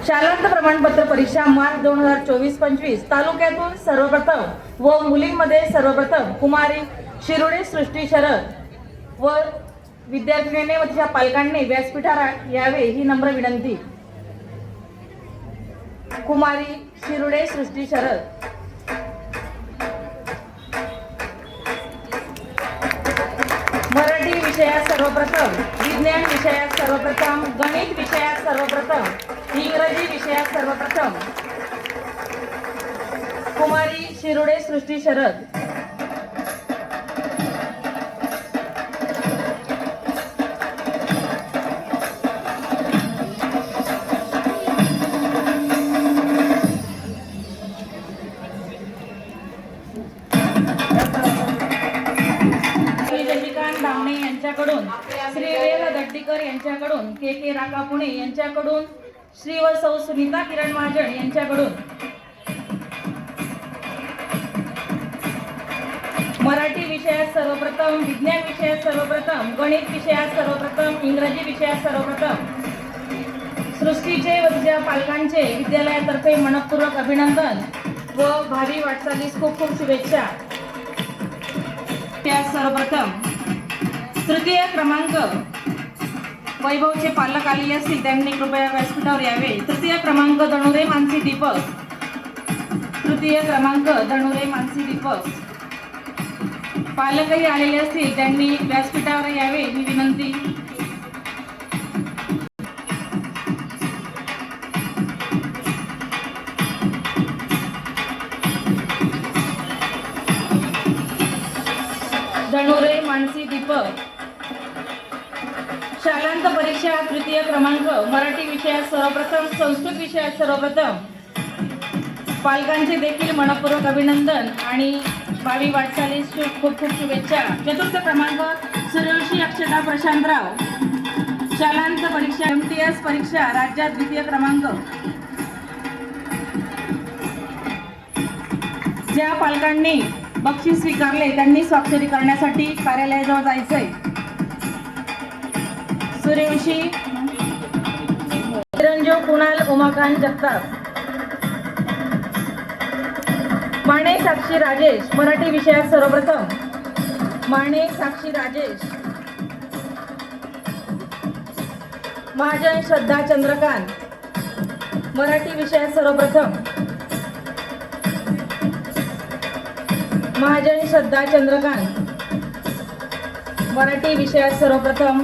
शालांत प्रमाणपत्र परीक्षा मार्च 2024-25 तालुक्यातून सर्वप्रथम व मुलींमध्ये सर्वप्रथम कुमारी शिरुडे सृष्टी शरद व विद्यार्थिनीने व तिच्या पालकांनी व्यासपीठावर यावे ही नम्र विनंती। कुमारी शिरुडे सृष्टी शरद। मराठी विषयात सर्वप्रथम, विज्ञान विषयात सर्वप्रथम, गणित विषयात सर्वप्रथम, इंग्रजी विषयात सर्वप्रथम कुमारी शिरुडे सृष्टी शरद। धामणे यांच्याकडून, श्री वेद दड्डीकर यांच्याकडून, के राका पुणे यांच्याकडून, श्री व सौ सुनीता किरण महाजन यांच्याकडून। मराठी विषयात सर्वप्रथम, विज्ञान विषयात सर्वप्रथम, गणित विषयात सर्वप्रथम, इंग्रजी विषयात सर्वप्रथम सृष्टीचे व तिच्या पालकांचे विद्यालयातर्फे मनपूर्वक अभिनंदन व भावी वाटचालीस खूप खूप शुभेच्छा। त्यात सर्वप्रथम तृतीय क्रमांक वैभवचे पालक आलेले असतील त्यांनी कृपया व्यासपीठावर यावे। तृतीय क्रमांक दणुरे मानसी दीपक, तृतीय क्रमांक दणुरे मानसी दीपक पालकही आलेले असतील त्यांनी व्यासपीठावर यावे ही विनंती। दणुरे मानसी दीपक। शालांत परीक्षा तृतीय क्रमांक मराठी विषयात सर्वप्रथम, संस्कृत विषयात सर्वप्रथम पालकांचे देखील मनपूर्वक अभिनंदन आणि भावी वाटचालीस खूप खूप शुभेच्छा। चतुर्थ क्रमांक सूर्यवंशी अक्षता प्रशांतराव, शालांत परीक्षा MTS परीक्षा राज्यात द्वितीय क्रमांक। ज्या पालकांनी बक्षीस स्वीकारले त्यांनी स्वाक्षरी करण्यासाठी कार्यालयाजवळ जायचंय। सूर्यवंशी निरंजन कुणाल उमाकांत जगताप। माणे साक्षी राजेश, मराठी विषयात सर्वप्रथम, माणे साक्षी राजेश। महाजन श्रद्धा चंद्रकांत, मराठी विषयात सर्वप्रथम, महाजन श्रद्धा चंद्रकांत मराठी विषयात सर्वप्रथम।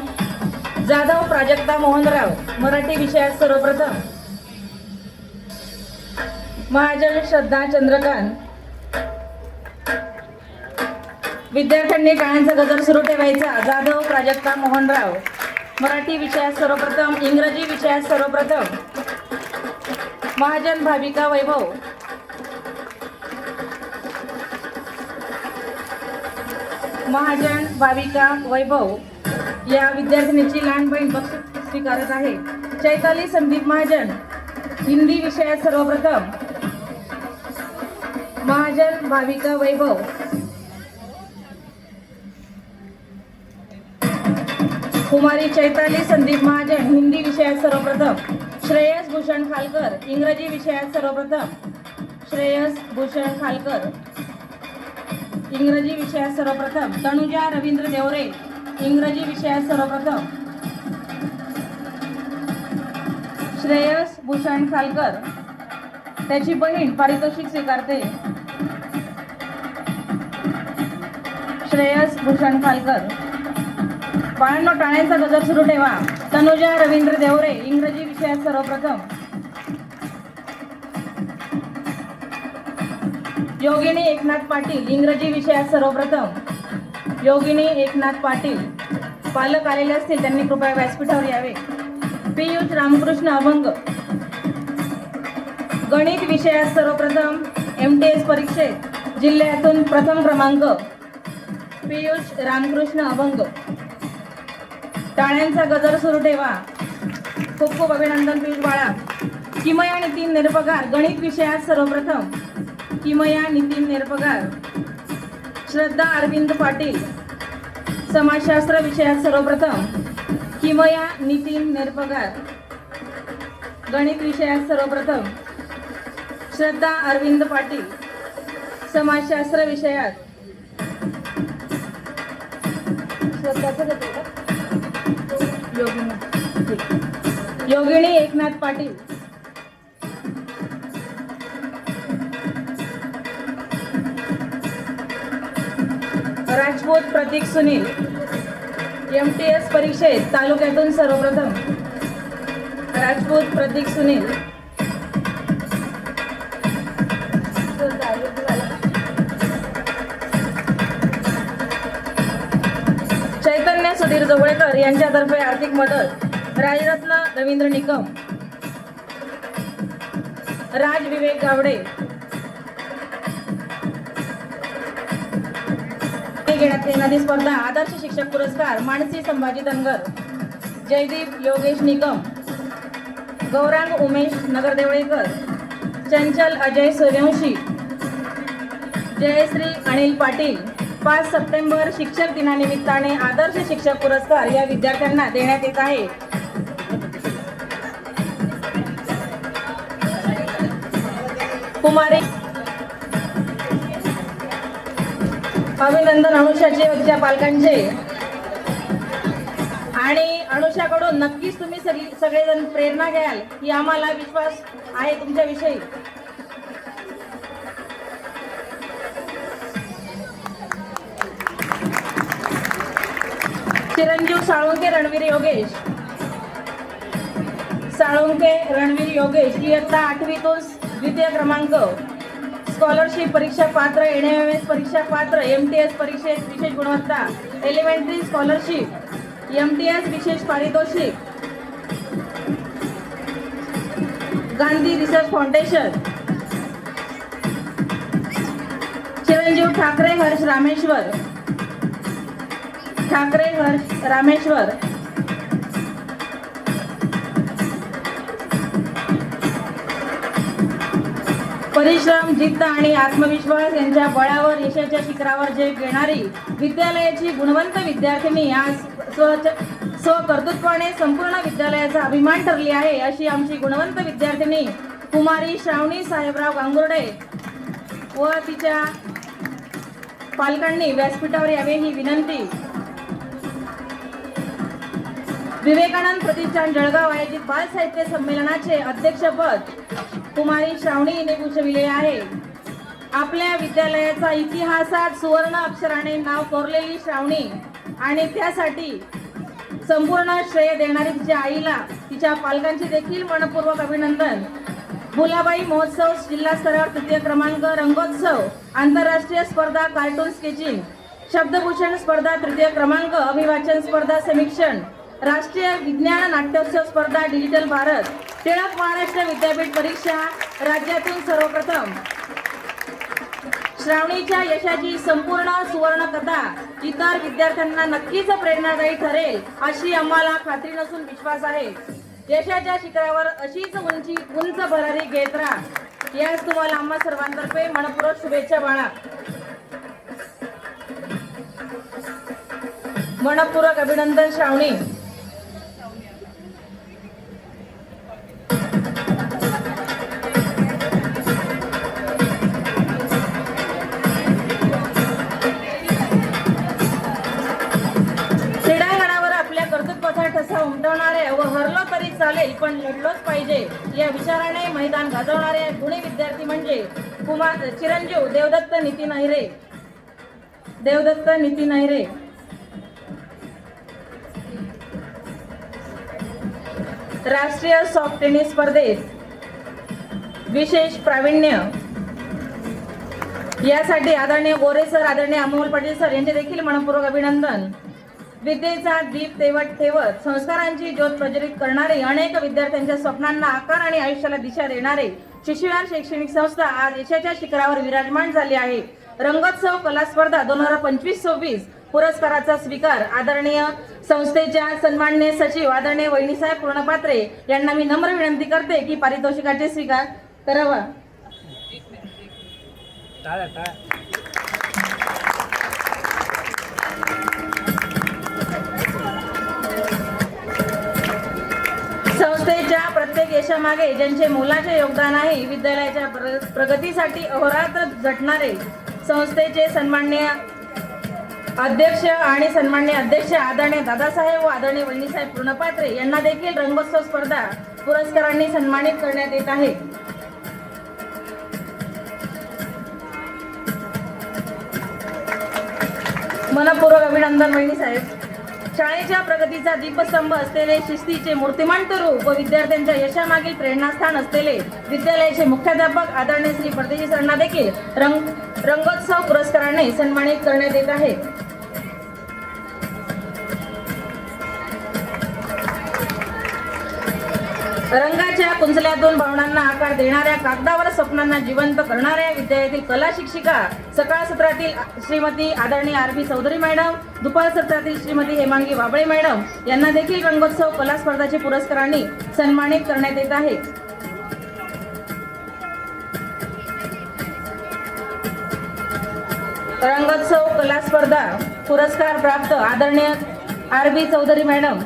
जाधव प्राजक्ता मोहनराव, मराठी विषयात सर्वप्रथम, महाजन श्रद्धा चंद्रकांत। विद्यार्थ्यांनी टाळ्यांचा गजर सुरू ठेवायचा। जाधव प्राजक्ता मोहनराव, मराठी विषयात सर्वप्रथम, इंग्रजी विषयात सर्वप्रथम, महाजन भाविका वैभव। महाजन भाविका वैभव या विद्यार्थिनीची लहान बहीण बक्षीस स्वीकारत आहे। चैताली संदीप महाजन, हिंदी विषयात सर्वप्रथम, महाजन भाविका वैभव। कुमारी चैताली संदीप महाजन, हिंदी विषयात सर्वप्रथम। श्रेयस भूषण खालकर, इंग्रजी विषयात सर्वप्रथम, श्रेयस भूषण खालकर इंग्रजी विषयात सर्वप्रथम। तनुजा रवींद्र देवरे, इंग्रजी विषयात सर्वप्रथम, श्रेयस भूषण खालकर। त्याची बहीण पारितोषिक स्वीकारते। श्रेयस भूषण खालकर। बाळांनो टाळ्यांचा गजर सुरू ठेवा। तनुजा रवींद्र देवरे, इंग्रजी विषयात सर्वप्रथम, योगिनी एकनाथ पाटील, इंग्रजी विषयात सर्वप्रथम, योगिनी एकनाथ पाटील। पालक आलेले असतील त्यांनी कृपया व्यासपीठावर यावे। पियुष रामकृष्ण अभंग, गणित विषयात सर्वप्रथम, MTS परीक्षेत जिल्ह्यातून प्रथम क्रमांक, पियुष रामकृष्ण अभंग। टाळ्यांचा गजर सुरू ठेवा। खूप खूप अभिनंदन पियुष बाळा। किमया नितीन निरपगार, गणित विषयात सर्वप्रथम, किमया नितीन निरपगार। श्रद्धा अरविंद पाटील, समाजशास्त्र विषयात सर्वप्रथम, किमया नितीन निरपगार। गणित विषयात सर्वप्रथम श्रद्धा अरविंद पाटील. समाजशास्त्र विषयात योगिनी एकनाथ पाटील. राजपूत प्रतीक सुनील. MTS परीक्षेत तालुक्यातून सर्वप्रथम राजपूत प्रतीक सुनील. चैतन्य सुधीर जोगळेकर यांच्यातर्फे आर्थिक मदत राजरत्न रवींद्र निकम. राज विवेक गावडे. घेण्यात येणारी स्पर्धा आदर्श शिक्षक पुरस्कार मानसी संभाजी धनगर. जयदीप योगेश निकम. गौरांग उमेश नगरदेवळेकर. चंचल अजय सूर्यवंशी. जयश्री अनिल पाटील. 5 सप्टेंबर शिक्षक दिनानिमित्ताने आदर्श शिक्षक पुरस्कार या विद्यार्थ्यांना देण्यात येत आहे. कुमारी अभिनंदन अनुषाचे व तिच्या पालकांचे. आणि अनुषाकडून नक्कीच तुम्ही सगळेजण प्रेरणा घ्याल की आम्हाला विश्वास आहे तुमच्याविषयी. चिरंजीव साळुंके रणवीर योगेश. साळुंके रणवीर योगेश इयत्ता 8वीतून द्वितीय क्रमांक. स्कॉलरशिप परीक्षा पात्र. NMS परीक्षा पात्र. MTS परीक्षेत विशेष गुणवत्ता. Elementary scholarship. MTS विशेष पारितोषिक. Gandhi research foundation. चिरंजीव ठाकरे हर्ष रामेश्वर. ठाकरे हर्ष रामेश्वर. परिश्रम, जिद्द आणि आत्मविश्वास यांच्या बळावर यशाच्या शिखरावर झेप घेणारी विद्यालयाची गुणवंत विद्यार्थिनी आज स्वकर्तृत्वाने संपूर्ण विद्यालयाचा अभिमान ठरली आहे अशी आमची गुणवंत विद्यार्थिनी कुमारी श्रावणी साहेबराव गांगुर्डे व तिच्या पालकांनी व्यासपीठावर यावे ही विनंती. विवेकानंद प्रतिष्ठान जळगाव आयोजित बाल साहित्य संमेलनाचे अध्यक्षपद कुमारी श्रावणी हिने भूषविले आहे. आपल्या विद्यालयाचा इतिहासात सुवर्ण अक्षराने नाव कोरलेली श्रावणी आणि त्यासाठी संपूर्ण श्रेय देणारी तिच्या आईला, तिच्या पालकांचे देखील मनपूर्वक अभिनंदन. भुलाबाई महोत्सव जिल्हा स्तरावर 3य क्रमांक. रंगोत्सव आंतरराष्ट्रीय स्पर्धा कार्टून स्केचिंग. शब्दभूषण स्पर्धा 3य क्रमांक. अभिवाचन स्पर्धा समीक्षण. राष्ट्रीय विज्ञान नाट्योत्सव स्पर्धा डिजिटल भारत. टिळक महाराष्ट्र विद्यापीठ परीक्षा राज्यातून सर्वप्रथम. श्रावणीच्या यशाची संपूर्ण सुवर्ण कथा इतर विद्यार्थ्यांना नक्कीच प्रेरणादायी ठरेल अशी आम्हाला खात्री नसून विश्वास आहे. यशाच्या शिखरावर अशीच उंच भरारी घेत राहा. यास तुम्हाला आम्हा सर्वांतर्फे मनपूर्वक शुभेच्छा बाळा. मनपूर्वक अभिनंदन श्रावणी. उमटवणारे व हरलो तरी चालेल पण लढलोच पाहिजे या विचाराने मैदान गाजवणारे गुणी विद्यार्थी म्हणजे चिरंजीव देवदत्त नितीन अहिरे. देवदत्त नितीन अहिरे. राष्ट्रीय सॉफ्ट टेनिस स्पर्धेत विशेष प्रावीण्य यासाठी आदरणीय गोरे सर, आदरणीय अमोल पाटील सर यांचे देखील मनपूर्वक अभिनंदन. विद्येचा दीप तेवत ठेवत संस्कारांची ज्योत प्रज्वलित करणारे अनेक विद्यार्थ्यांच्या स्वप्नांना आकार आणि आयुष्याला दिशा देणारे शिशुविहार शैक्षणिक संस्था आज यशाच्या शिखरावर विराजमान झाली आहे. रंगोत्सव कला स्पर्धा 2025-26 पुरस्काराचा स्वीकार आदरणीय संस्थेच्या सन्माननीय सचिव आदरणीय वहिनीसाहेब पूर्णपात्रे यांना मी नम्र विनंती करते की पारितोषिकाचे स्वीकार करावा. संस्थेच्या प्रत्येक यशामागे ज्यांचे मोलाचे योगदान आहे, विद्यालयाच्या प्रगतीसाठी अहोरात्र झटणारे संस्थेचे सन्माननीय अध्यक्ष आणि सन्माननीय अध्यक्ष आदरणीय दादासाहेब व आदरणीय वहिनीसाहेब पूर्णपात्रे यांना देखील रंगोत्सव स्पर्धा पुरस्कारांनी सन्मानित करण्यात येत आहे. मनपूर्वक अभिनंदन वहिनीसाहेब. शाळेच्या प्रगतीचा दीपस्तंभ असलेले शिस्तीचे मूर्तिमंत रूप व विद्यार्थ्यांच्या यशामागील प्रेरणास्थान असलेले विद्यालयाचे मुख्याध्यापक आदरणीय श्री परदेशी सरांना देखील रंगोत्सव पुरस्काराने सन्मानित करण्यात येत आहे. रंगाच्या कुंचल्यातून भावनांना आकार देणाऱ्या, कागदावर स्वप्नांना जिवंत करणाऱ्या विद्यालयातील कला शिक्षिका सकाळ सत्रातील श्रीमती आदरणीय आर.बी. चौधरी मॅडम, दुपार सत्रातील श्रीमती हेमांगी वाबळे मॅडम यांना देखील रंगोत्सव कला स्पर्धाचे पुरस्कारांनी सन्मानित करण्यात येत आहे. रंगोत्सव कला स्पर्धा पुरस्कार प्राप्त आदरणीय आर.बी. चौधरी मॅडम,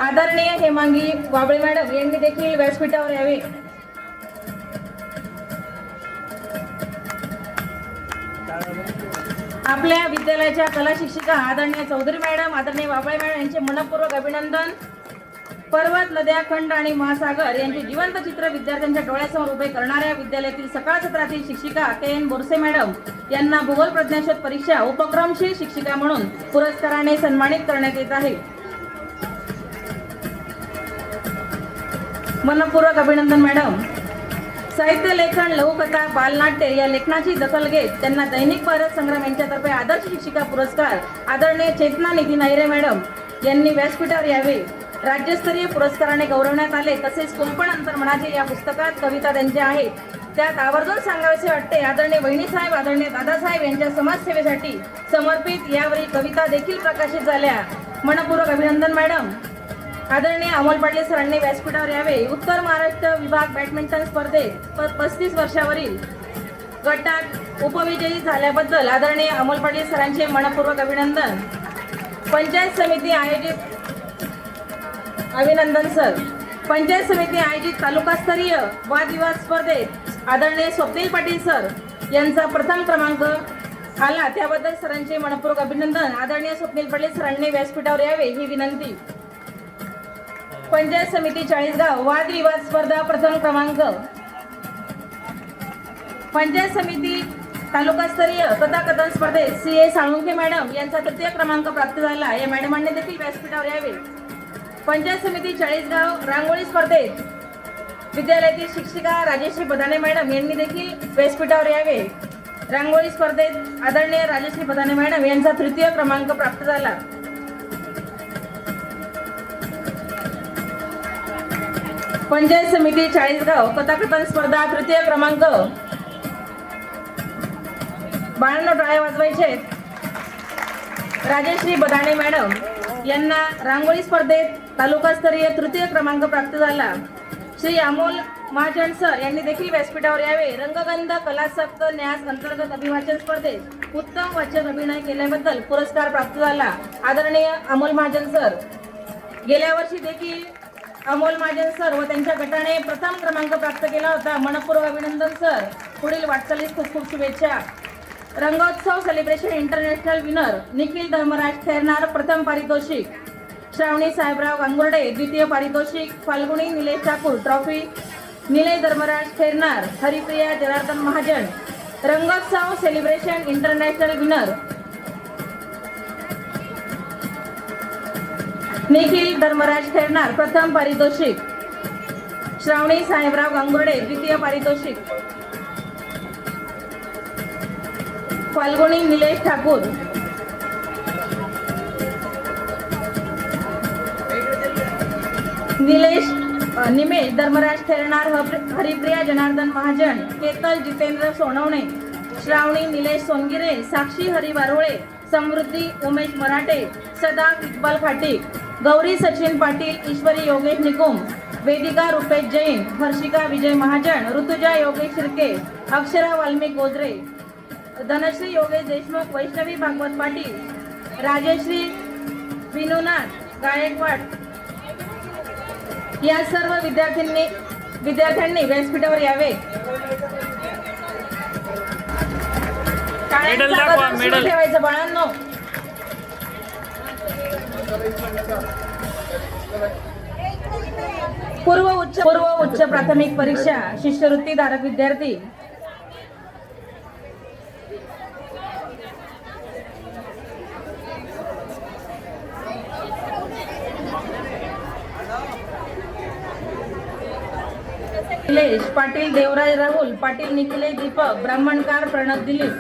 आदरणीय हेमांगी वाबळे मॅडम यांनी देखील व्यासपीठावर यावे. आपल्या विद्यालयाच्या कला शिक्षिका आदरणीय चौधरी मॅडम, आदरणीय वाबळे मॅडम यांचे मनपूर्वक अभिनंदन. पर्वत, नद्या, खंड आणि महासागर यांचे जिवंत चित्र विद्यार्थ्यांच्या डोळ्यासमोर उभे करणाऱ्या विद्यालयातील सकाळ सत्रातील शिक्षिका के.एन. बोरसे मॅडम यांना भूगोल प्रज्ञाशोध परीक्षा उपक्रमशील शिक्षिका म्हणून पुरस्काराने सन्मानित करण्यात येत आहे. मनपूर्वक अभिनंदन मॅडम. साहित्य लेखन, लघुकथा, बालनाट्य या लेखनाची दखल घेत त्यांना दैनिक भारत संग्राम यांच्यातर्फे आदर्श शिक्षिका पुरस्कार आदरणीय चेतना निधी नायरे मॅडम यांनी व्यासपीठावर यावे. राज्यस्तरीय पुरस्काराने गौरवण्यात आले. तसेच कुलपण अंतर्मनाचे या पुस्तकात कविता त्यांच्या आहेत. त्यात आवर्जून सांगावेसे वाटते, आदरणीय वहिनीसाहेब, आदरणीय दादासाहेब यांच्या समाजसेवेसाठी समर्पित यावरील कविता देखील प्रकाशित झाल्या. मनपूर्वक अभिनंदन मॅडम. आदरणीय अमोल पाटील सरांनी व्यासपीठावर यावे. उत्तर महाराष्ट्र विभाग बॅडमिंटन स्पर्धेत 35 वर्षावरील गटात उपविजयी झाल्याबद्दल आदरणीय अमोल पाटील सरांचे मनपूर्वक अभिनंदन. पंचायत समिती आयोजित अभिनंदन सर. पंचायत समिती आयोजित तालुकास्तरीय वादविवाद स्पर्धेत आदरणीय स्वप्नील पाटील सर यांचा प्रथम क्रमांक आला, त्याबद्दल सरांचे मनपूर्वक अभिनंदन. आदरणीय स्वप्नील पाटील सरांनी व्यासपीठावर यावे ही विनंती. पंचायत समिती चाळीसगाव वादविवाद स्पर्धा प्रथम क्रमांक. पंचायत समिती तालुकास्तरीय कथाकथन स्पर्धेत सी.ए. साळुंखे मॅडम यांचा तृतीय क्रमांक प्राप्त झाला. या मॅडमांनी देखील व्यासपीठावर यावे. पंचायत समिती चाळीसगाव रांगोळी स्पर्धेत विद्यालयातील शिक्षिका राजेश्री बदाने मॅडम यांनी देखील व्यासपीठावर यावे. रांगोळी स्पर्धेत आदरणीय राजेश्री बदाने मॅडम यांचा तृतीय क्रमांक प्राप्त झाला. पंचायत समिती चाळीसगाव कथाकथन स्पर्धा तृतीय क्रमांक. बाळांनो टाळ्या वाजवायचे आहेत. राजेश्री बदाणे मॅडम यांना रांगोळी स्पर्धेत तालुकास्तरीय तृतीय क्रमांक प्राप्त झाला. श्री अमोल महाजन सर यांनी देखील व्यासपीठावर यावे. रंगगंध कलासक्त न्यास अंतर्गत अभिवाचन स्पर्धेत उत्तम वाचन अभिनय केल्याबद्दल पुरस्कार प्राप्त झाला. आदरणीय अमोल महाजन सर, गेल्या वर्षी देखील अमोल महाजन सर व त्यांच्या गटाने प्रथम क्रमांक प्राप्त केला होता. मनपूर्वक अभिनंदन सर. पुढील वाटचालीस खूप खूप शुभेच्छा. Rangotsav celebration international winner Nikhil Dharmaraj Khairnar प्रथम पारितोषिक. श्रावणी साहेबराव गांगुर्डे द्वितीय पारितोषिक. Falguni Nilesh Thakur trophy Nilesh Dharmaraj Khairnar. Haripriya Janardan Mahajan Rangotsav celebration international winner Nikhil Dharmaraj Khairnar प्रथम पारितोषिक. श्रावणी साहेबराव गांगुर्डे द्वितीय पारितोषिक. फाल्गुनी निलेश ठाकूर. निमेश धर्मराज खैरनार. हरिप्रिया जनार्दन महाजन. केतल जितेंद्र सोनवणे. श्रावणी निलेश सोनगिरे. साक्षी हरी वारोळे. समृद्धी उमेश मराठे. सदाक इक्बाल खाटी. गौरी सचिन पाटील. ईश्वरी योगेश निकुम. वेदिका रुपेश जैन. हर्षिका विजय महाजन. ऋतुजा योगेश शिर्के. अक्षरा वाल्मिक गोजरे. धनश्री योगेश देशमुख. वैष्णवी भागवत पाटील. राजश्री विनुनाथ गायकवाड. या सर्व विद्यार्थ्यांनी व्यासपीठावर यावे. मेडल ठेवायचं बाळांनो. पूर्व उच्च प्राथमिक परीक्षा शिष्यवृत्ती धारक विद्यार्थी निलेश पाटील, देवराज राहुल पाटील, निखिलेश दीपक, ब्राह्मणकार प्रणव दिलीप.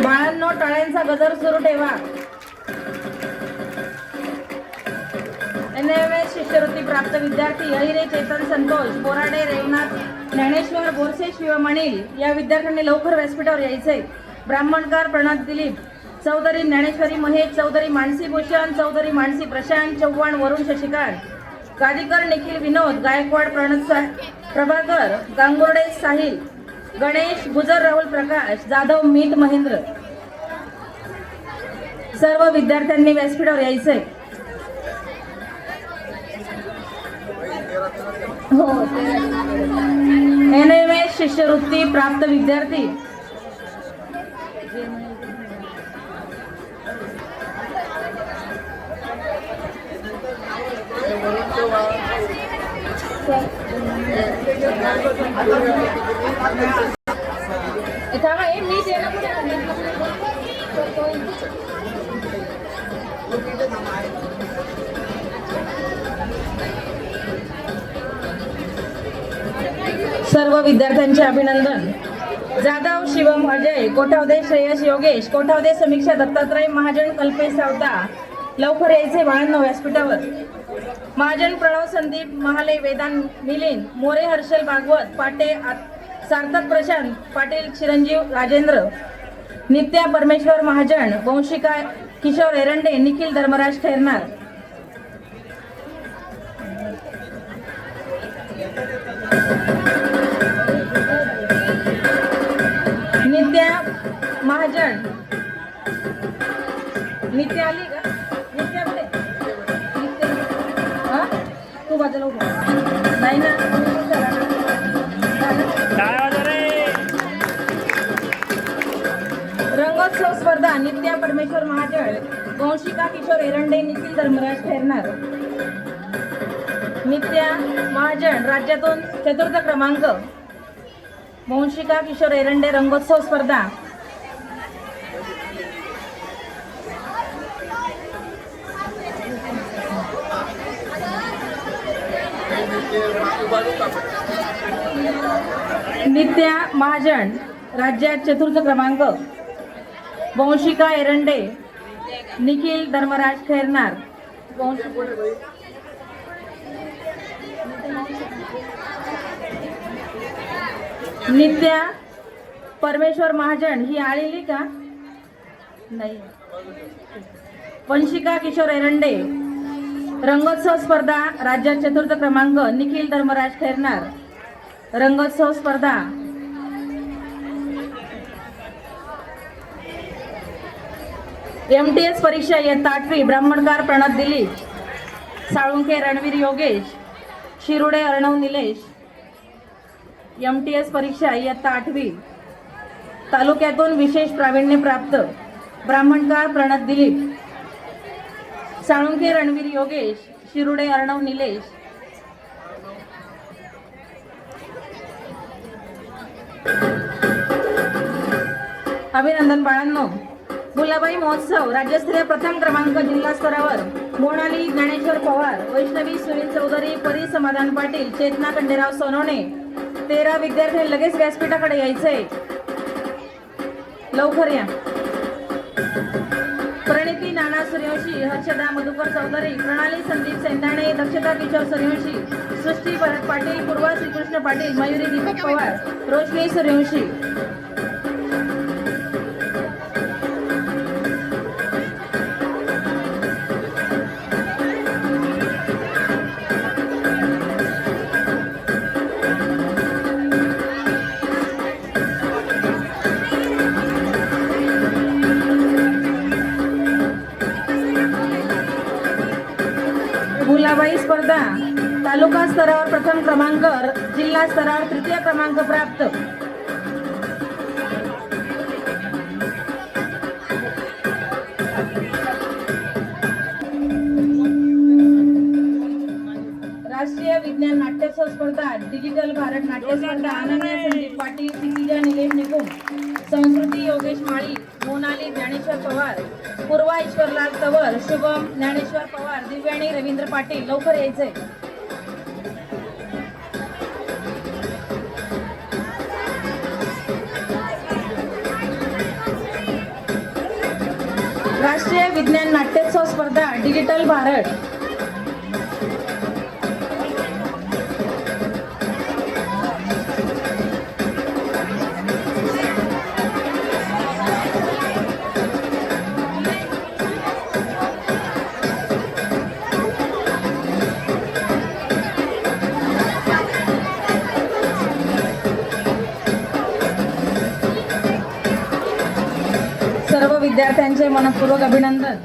बाळांनो टाळ्यांचा गजर सुरू ठेवा. NMS शिष्यवृत्ती प्राप्त विद्यार्थी अहिरे चेतन संतोष बोराडे, रेवनाथ ज्ञानेश्वर बोरसे, शिवमणिल या विद्यार्थ्यांनी लवकर व्यासपीठावर यायचंय. ब्राह्मणकार प्रणव दिलीप, चौधरी ज्ञानेश्वरी महेश, चौधरी मानसी भूषण, चौधरी मानसी प्रशांत, चव्हाण वरुण शशिकांत, गादीकर निखिल विनोद, गायकवाड प्रणत प्रभाकर, गांगुर्डे साहिल, गणेश गुजर, राहुल प्रकाश जाधव, मीत महेंद्र. सर्व विद्यार्थ्यांनी व्यासपीठावर यायचंय. हो. NMS शिष्यवृत्ती प्राप्त विद्यार्थी सर्व विद्यार्थ्यांचे अभिनंदन. जाधव शिवम अजय, कोठावदे श्रेयस योगेश, कोठावदे समीक्षा दत्तात्रय, महाजन कल्पेश सावता लवकर यायचे बाळांनो व्यासपीठावर. महाजन प्रणव संदीप महाले, वेदांत मिलिंद मोरे, हर्षल भागवत पाटे, सार्थक प्रशांत पाटील, चिरंजीव राजेंद्र, नित्या परमेश्वर महाजन, वंशिका किशोर एरंडे, निखिल धर्मराज खैरनार. नित्या महाजन, नित्या आली का? नित्या कुठे? नित्या तू बाजूला उभा नाही ना. रंगोत्सव स्पर्धा नित्या परमेश्वर महाजन, वंशिका किशोर एरंडे, निखिल धर्मराज खैरनार. नित्या महाजन राज्यातून 4th क्रमांक, वंशिका किशोर एरंडे रंगोत्सव स्पर्धा. नित्या महाजन राज्यात 4th क्रमांक, वंशिका एरंडे, निखिल धर्मराज खैरनार. नित्या परमेश्वर महाजन ही आलेली का नाही. वंशिका किशोर एरंडे रंगोत्सव स्पर्धा राज्यात 4th क्रमांक, निखिल धर्मराज खैरनार रंगोत्सव स्पर्धा. MTS परीक्षा इयत्ता 8वी ब्राह्मणकार प्रणत दिलीप, साळुंखे रणवीर योगेश, शिरुडे अर्णव निलेश. MTS परीक्षा इयत्ता 8वी तालुक्यातून विशेष प्रावीण्य प्राप्त ब्राह्मणकार प्रणत दिलीप, साळुंखे रणवीर योगेश, शिरुडे अर्णव निलेश. अभिनंदन बाळांनो. गुलाबाई महोत्सव राज्यस्तरीय प्रथम क्रमांक जिल्हा स्तरावर मोनाली ज्ञानेश्वर पवार, वैष्णवी सुनील चौधरी, परी समाधान पाटील, चेतना खंडेराव सोनवणे. 13 विद्यार्थी लगेच व्यासपीठाकडे यायचंय. लवकर या. प्रणिती नाना सूर्यवंशी, हर्षदा मधुकर चौधरी, प्रणाली संदीप सेंदाणे, दक्षता किशोर सूर्यवंशी, सृष्टी भरत पाटील, पूर्वा श्रीकृष्ण पाटील, मयुरी दीपक पवार, रोशनी सूर्यवंशी. कलाबाई स्पर्धा तालुका स्तरावर प्रथम क्रमांक, जिल्हा स्तरावर तृतीय क्रमांक प्राप्त. राष्ट्रीय विज्ञान नाट्योत्सव स्पर्धा डिजिटल भारत नाट्य स्पर्धा अनन्या संदीप पाटील, क्षितिजा निलेश निकुम, संस्कृती योगेश माळी, मोनाली ज्ञानेश्वर पवार, पूर्वा ईश्वरलाल तवर, शुभम ज्ञानेश्वर पवार, दिव्याणी रवींद्र पाटील. लवकर यायचंय. राष्ट्रीय विज्ञान नाट्योत्सव स्पर्धा डिजिटल भारत. सर्व विद्यार्थ्यांचे मनपूर्वक अभिनंदन.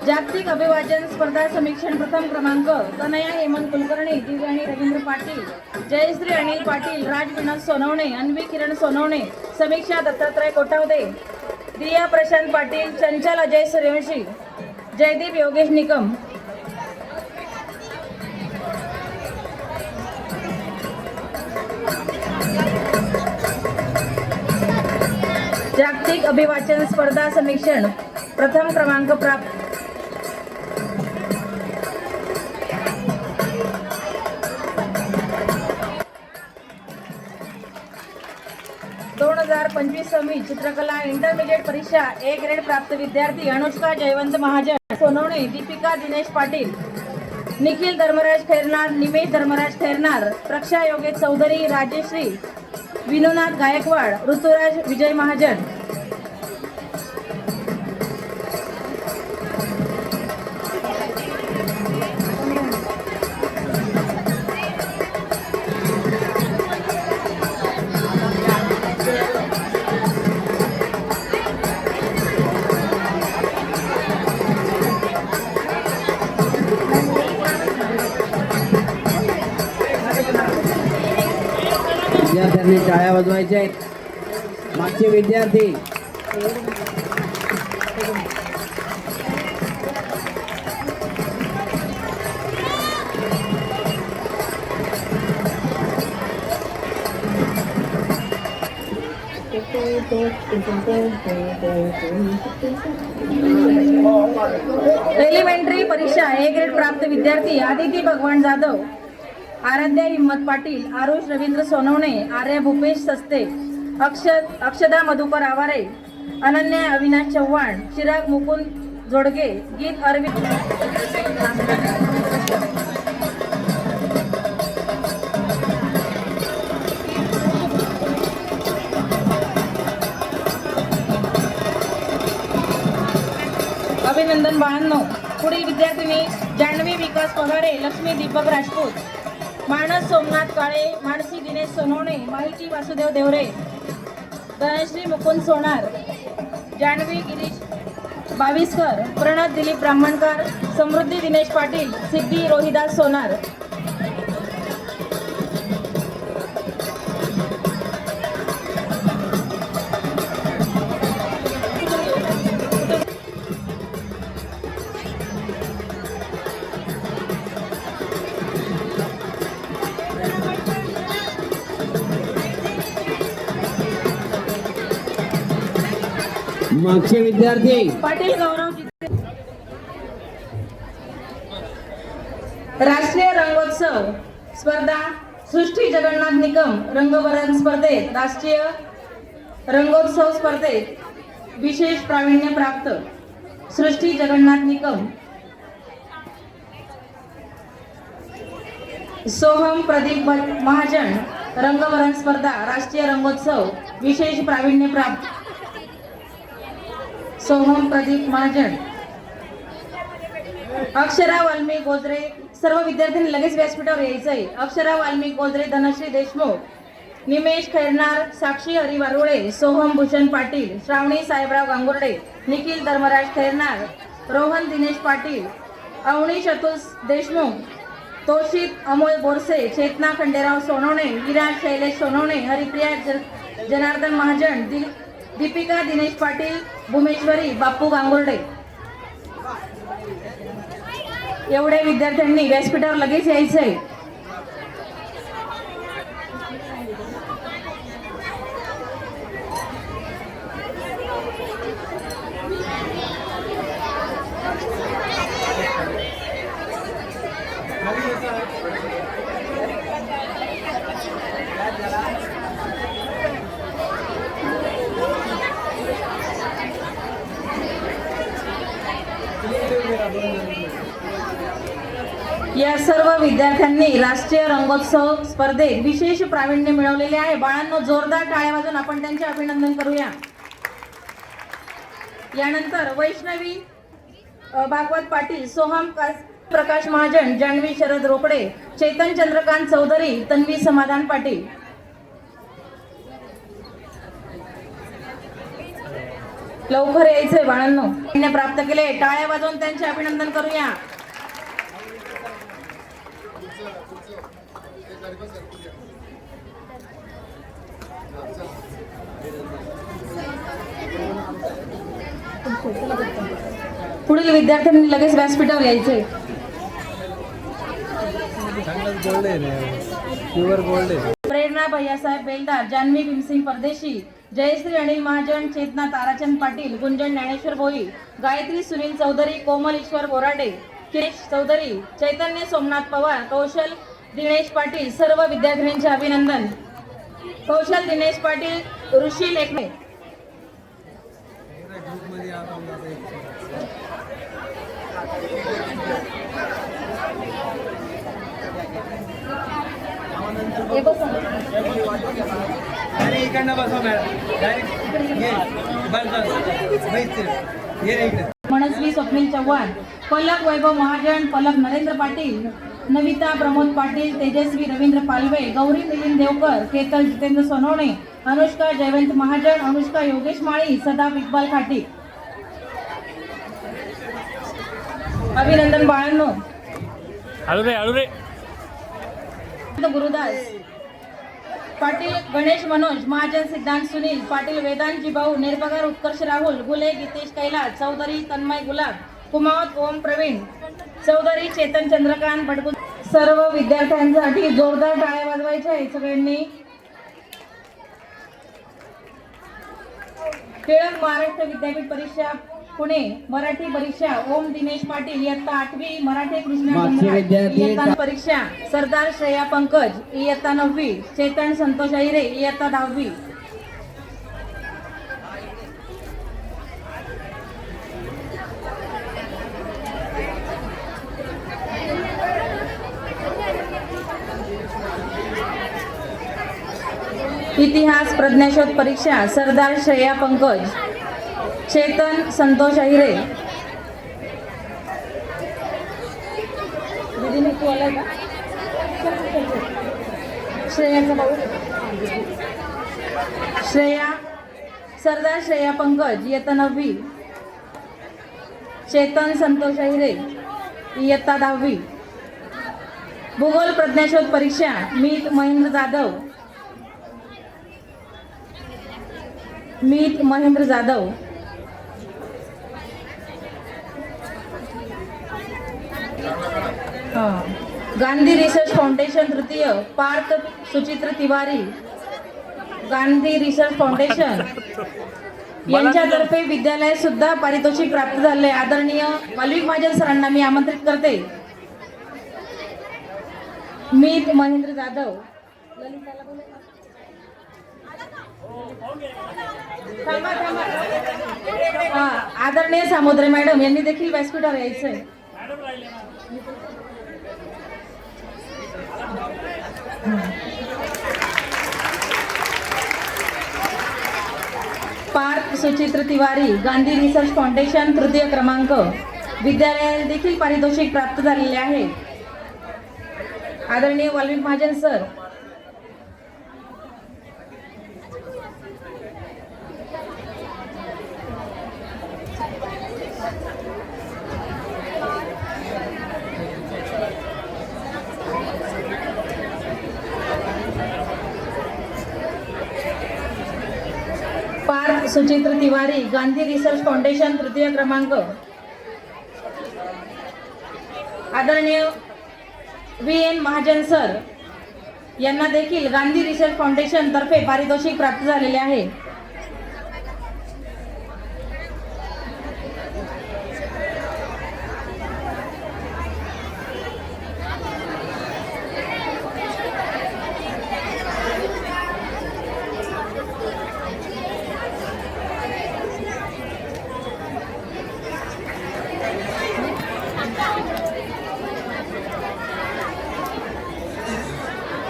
जागतिक अभिवाचन स्पर्धा समीक्षण प्रथम क्रमांक तनया हेमंत कुलकर्णी, दिव्याणी रवींद्र पाटील, जयश्री अनिल पाटील, राज विनोद सोनवणे, अन्वी किरण सोनवणे, समीक्षा दत्तात्रय कोटावदे, दिया प्रशांत पाटील, चंचल अजय सूर्यवंशी, जयदीप योगेश निकम. जागतिक अभिवाचन स्पर्धा समीक्षण प्रथम क्रमांक प्राप्त. समी चित्रकला इंटरमिजिएट परीक्षा ए ग्रेड प्राप्त विद्यार्थी अनुष्का जयवंत महाजन सोनवणे, दीपिका दिनेश पाटील, निखिल धर्मराज खैरनार, निमेश धर्मराज खैरनार, प्रक्षा योगेश चौधरी, राजेश्री विनोनाथ गायकवाड, ऋतुराज विजय महाजन. विद्यार्थ्यांनी टाळ्या वाजवायच्या आहेत. मागचे विद्यार्थी एलिमेंटरी परीक्षा ए ग्रेड प्राप्त विद्यार्थी आदिती भगवान जाधव, आराध्या हिम्मत पाटील, आरुष रवींद्र सोनवणे, आर्या भूपेश सस्ते, अक्षदा मधुकर आवारे, अनन्या अविनाश चव्हाण, चिराग मुकुंद जोडगे, गीत अरविंद. अभिनंदन बाळांनो. पुढील विद्यार्थिनी जान्हवी विकास पगारे, लक्ष्मी दीपक राजपूत, मानस सोमनाथ काळे, मानसी दिनेश सोनवणे, माहिती वासुदेव देवरे, धनश्री मुकुंद सोनार, जान्हवी गिरीश बाविस्कर, प्रणत दिलीप ब्राह्मणकर, समृद्धी दिनेश पाटील, सिद्धी रोहिदास सोनार. मागचे विद्यार्थी पाटील गौरव. राष्ट्रीय रंगोत्सव स्पर्धा सृष्टी जगन्नाथ निकम, रंगभरण स्पर्धेत राष्ट्रीय रंगोत्सव स्पर्धेत विशेष प्रावीण्य प्राप्त सृष्टी जगन्नाथ निकम, सोहम प्रदीप महाजन, रंगभरण स्पर्धा राष्ट्रीय रंगोत्सव विशेष प्रावीण्य प्राप्त सोहम प्रदीप महाजन. अक्षरा वाल्मिक गोजरे, सर्व विद्यार्थ्यांनी लगेच व्यासपीठावर यायचंय. अक्षरा वाल्मिक गोजरे, धनश्री देशमुख, निमेश खैरनार, साक्षी हरी वारुळे, सोहम भूषण पाटील, श्रावणी साहेबराव गांगुर्डे, निखिल धर्मराज खैरनार, रोहन दिनेश पाटील, अवनी चतुस देशमुख, तोषित अमोल बोरसे, चेतना खंडेराव सोनवणे, विराज शैलेश सोनवणे, हरिप्रिया जनार्दन महाजन, दीपिका दिनेश पाटील, भूमेश्वरी बाप्पू गांगुर्डे. एवढे विद्यार्थ्यांनी व्यासपीठावर लगेच यायचंय. या सर्व विद्यार्थ्यांनी राष्ट्रीय रंगोत्सव स्पर्धेत विशेष प्रावीण्य मिळवलेले आहे. बाळांनो, जोरदार टाळ्या वाजवून आपण त्यांचे अभिनंदन करूया. यानंतर वैष्णवी भागवत पाटील, सोहम प्रकाश महाजन, जान्हवी शरद रोकडे, चेतन चंद्रकांत चौधरी, तन्वी समाधान पाटील. लवकर यायचंय बाळांनो. प्राप्त केले, टाळ्या वाजवून त्यांचे अभिनंदन करूया. पुढील विद्यार्थ्यांनी लगेच व्यासपीठावर यायचे. प्रेरणा भैयासाहेब बेलदार, जान्हवी भीमसिंग परदेशी, जयश्री अनिल महाजन, चेतना ताराचंद पाटील, गुंजन ज्ञानेश्वर भोई, गायत्री सुनील चौधरी, कोमल ईश्वर बोराडे, किरीश चौधरी, चैतन्य सोमनाथ पवार, कौशल दिनेश पाटील. सर्व विद्यार्थ्यांचे अभिनंदन. कौशल दिनेश पाटील, ऋषी लेखणे. मनस्वी स्वप्नील चव्हाण, पलक वैभव महाजन, पलक नरेंद्र पाटील, नविता प्रमोद पाटील, तेजस्वी रवींद्र पालवे, गौरी मिलिंद देवकर, केतन जितेंद्र सोनवणे, अनुष्का जयवंत महाजन, अनुष्का योगेश माळी, सदाफ इक्बाल खाटी. अभिनंदन बाळांनो. गुरुदास पाटील, गणेश मनोज महाजन, सिद्धांत सुनील पाटील, वेदांत जिभाऊ, निर्भगार उत्कर्ष राहुल, गुले गीतेश कैलास चौधरी, तन्मय गुलाब, कुमावत ओम प्रवीण चौधरी, चेतन चंद्रकांत बडगुल. सर्व विद्यार्थ्यांसाठी जोरदार टाळ्या वाजवायच्या आहे सगळ्यांनी. टिळक महाराष्ट्र विद्यापीठ परीक्षा पुणे, मराठी परीक्षा ओम दिनेश पाटील, इयत्ता 8वी, मराठी कृष्णा इयत्ता परीक्षा सरदार श्रेया पंकज, इयत्ता 9वी, चेतन संतोष अहिरे, इयत्ता 10वी. इतिहास प्रज्ञाशोध परीक्षा सरदार श्रेया पंकज, चेतन संतोष अहिरे. श्रेया सरदार श्रेया पंकज, इयत्ता 9वी, चेतन संतोष अहिरे, इयत्ता 10वी. भूगोल प्रज्ञाशोध परीक्षा मीत महेंद्र जाधव, मीत महेंद्र जाधव. गांधी रिसर्च फाउंडेशन तृतीय, पार्थ सुचित्र तिवारी, गांधी रिसर्च फाउंडेशन यांच्यातर्फे विद्यालयात सुद्धा पारितोषिक प्राप्त झाले. आदरणीय वाल्मिक महाजन सरांना मी आमंत्रित करते. मीत महेंद्र जाधव. आदरणीय सामुद्रे मॅडम यांनी देखील व्यासपीठावर यायचंय. पार्थ सुचित्र तिवारी, गांधी रिसर्च फाउंडेशन तृतीय क्रमांक, विद्यालयाला देखील पारितोषिक प्राप्त झालेले आहे. आदरणीय Valmik Mahajan sir. Suchitra Tiwari, Gandhi research foundation, तृतीय क्रमांक. आदरणीय VN महाजन सर यांना देखील गांधी रिसर्च फाउंडेशन तर्फे पारितोषिक प्राप्त झालेले आहे.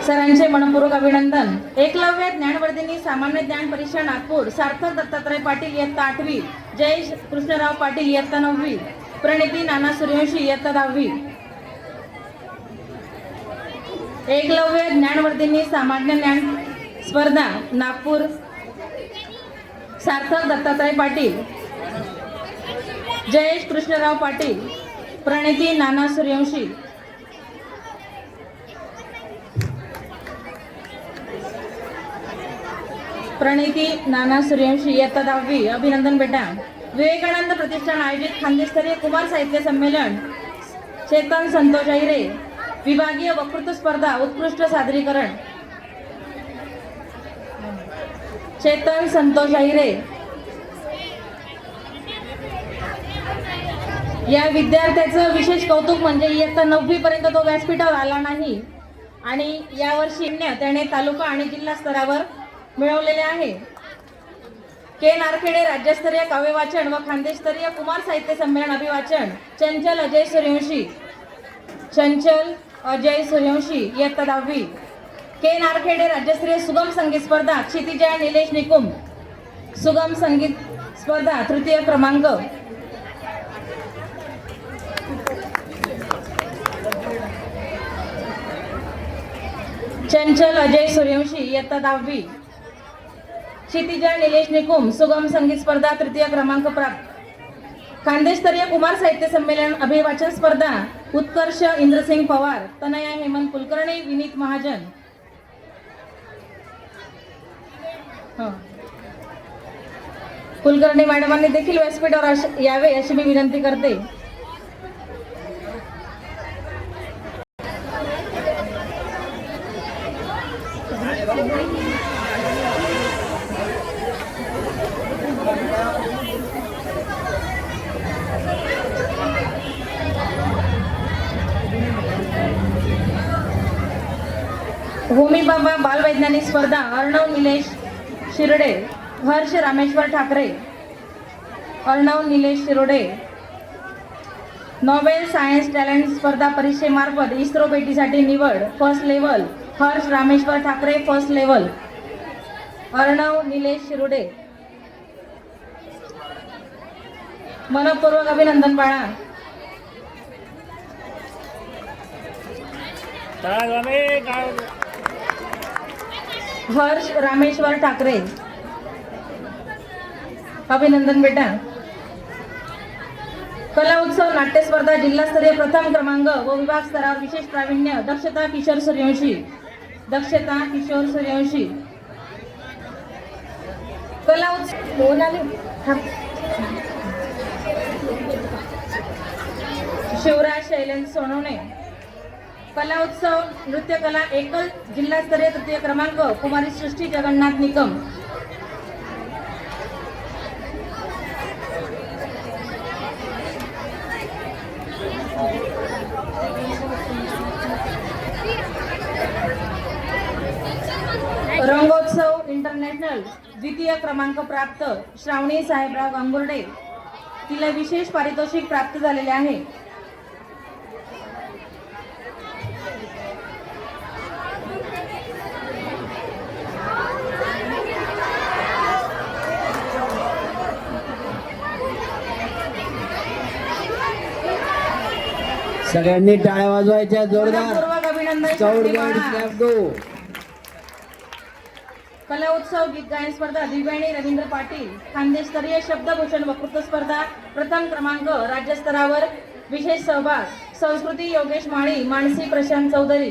सरांचे मनपूर्वक अभिनंदन. एकलव्य ज्ञानवर्धिनी सामान्य ज्ञान परीक्षा नागपूर, सार्थक दत्तात्रय पाटील इयत्ता 8वी, जयेश कृष्णराव पाटील इयत्ता 9वी, प्रणिती नाना सूर्यवंशी इयत्ता 10वी. एकलव्य ज्ञानवर्धिनी सामान्य ज्ञान स्पर्धा नागपूर, सार्थक दत्तात्रय पाटील, जयेश कृष्णराव पाटील, प्रणिती नाना सूर्यवंशी. प्रणिती नाना सूर्यवंशी इयत्ता 10वी. अभिनंदन बेटा. विवेकानंद प्रतिष्ठान आयोजित खानदेशस्तरीय कुमार साहित्य संमेलन, चेतन संतोष अहिरे, विभागीय वक्तृत्व स्पर्धा उत्कृष्ट सादरीकरण. चेतन संतोष अहिरे या विद्यार्थ्याचं विशेष कौतुक म्हणजे इयत्ता 9वी पर्यंत तो व्यासपीठावर आला नाही आणि यावर्षी त्याने तालुका आणि जिल्हा स्तरावर मिळवलेले आहे. के नारखेडे राज्यस्तरीय काव्य वाचन व खानदेशस्तरीय कुमार साहित्य संमेलन अभिवाचन, चंचल अजय सूर्यवंशी, चंचल अजय सूर्यवंशी इयत्ता 10वी. के नारखेडे राज्यस्तरीय सुगम संगीत स्पर्धा, क्षितिजा निलेश निकुम, सुगम संगीत स्पर्धा तृतीय क्रमांक. चंचल अजय सूर्यवंशी इयत्ता 10वी. क्षितिजा निलेश निकुम, सुगम संगीत स्पर्धा तृतीय क्रमांक प्राप्त. खानदेशस्तरीय कुमार साहित्य संमेलन अभिवाचन स्पर्धा उत्कर्ष इंद्रसिंग पवार, तनया हेमंत कुलकर्णी, विनीत महाजन. कुलकर्णी मॅडमांनी देखील व्यासपीठावर यावे अशी मी विनंती करते. होमी बाबा बालवैज्ञानिक स्पर्धा Arnav Nilesh Shirode, Harsh Rameshwar Thakare, Arnav Nilesh Shirode. Nobel science talent स्पर्धा परीक्षेमार्फत इस्रो भेटीसाठी निवड, first level Harsh Rameshwar Thakare, first level Arnav Nilesh Shirode. मनपूर्वक अभिनंदन बाळा. हर्ष रामेश्वर ठाकरे, अभिनंदन बेटा. कला उत्सव नाट्य स्पर्धा जिल्हास्तरीय प्रथम क्रमांक व विभाग स्तरावर विशेष प्रावीण्य, दक्षता किशोर सूर्यवंशी, दक्षता किशोर सूर्यवंशी. कला उत्सव शिवराज शैलेंद्र सोनवणे. कला उत्सव नृत्य कला एकल जिल्हास्तरीय तृतीय क्रमांक कुमारी सृष्टी जगन्नाथ निकम. रंगोत्सव इंटरनॅशनल द्वितीय क्रमांक प्राप्त श्रावणी साहेबराव गांगुर्डे, तिला विशेष पारितोषिक प्राप्त झालेले आहे. सगळ्यांनी टाळ्या वाजवायच्या जोरदार. मनपूर्वक अभिनंदन. चौडगड स्लॅब 2. कला उत्सव गीत गायन स्पर्धा दिव्याणी रवींद्र पाटील, खानदेशस्तरीय शब्दभूषण वक्तृत्व स्पर्धा प्रथम क्रमांक राज्यस्तरावर विशेष सहभाग, संस्कृती योगेश माळी, मानसी प्रशांत चौधरी,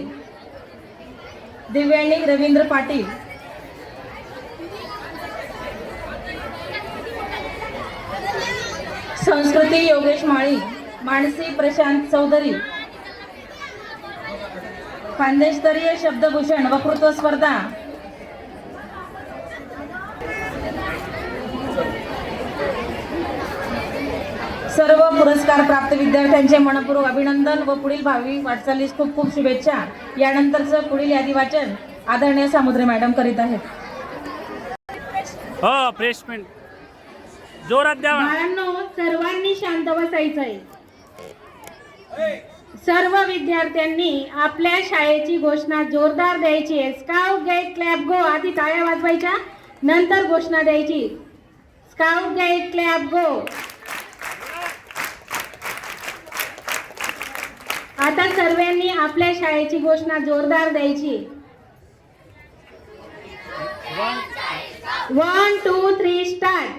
दिव्याणी रवींद्र पाटील. संस्कृती योगेश माळी, मानसी प्रशांत चौधरी. खानदेशस्तरीय शब्दभूषण वक्तृत्व स्पर्धा. सर्व पुरस्कार प्राप्त विद्यार्थ्यांचे मनपूर्वक अभिनंदन व पुढील भावी वाटचालीस खूप खूप शुभेच्छा. यानंतरचं पुढील यादी वाचन आदरणीय सामुद्रे मॅडम करीत आहेत. हो प्लेसमेंट जोरात द्यावा. बाळांनो, सर्वांनी शांत बसायचंय. सर्व विद्यार्थ्यांनी आपल्या शाळेची घोषणा जोरदार द्यायची आहे. स्काउट गाईड क्लॅप गो. आधी टाळ्या वाजवायच्या, नंतर घोषणा द्यायची. स्काउट गाईड क्लॅप गो. आता सर्वांनी आपल्या शाळेची घोषणा जोरदार द्यायची. 1 2 3 स्टार्ट.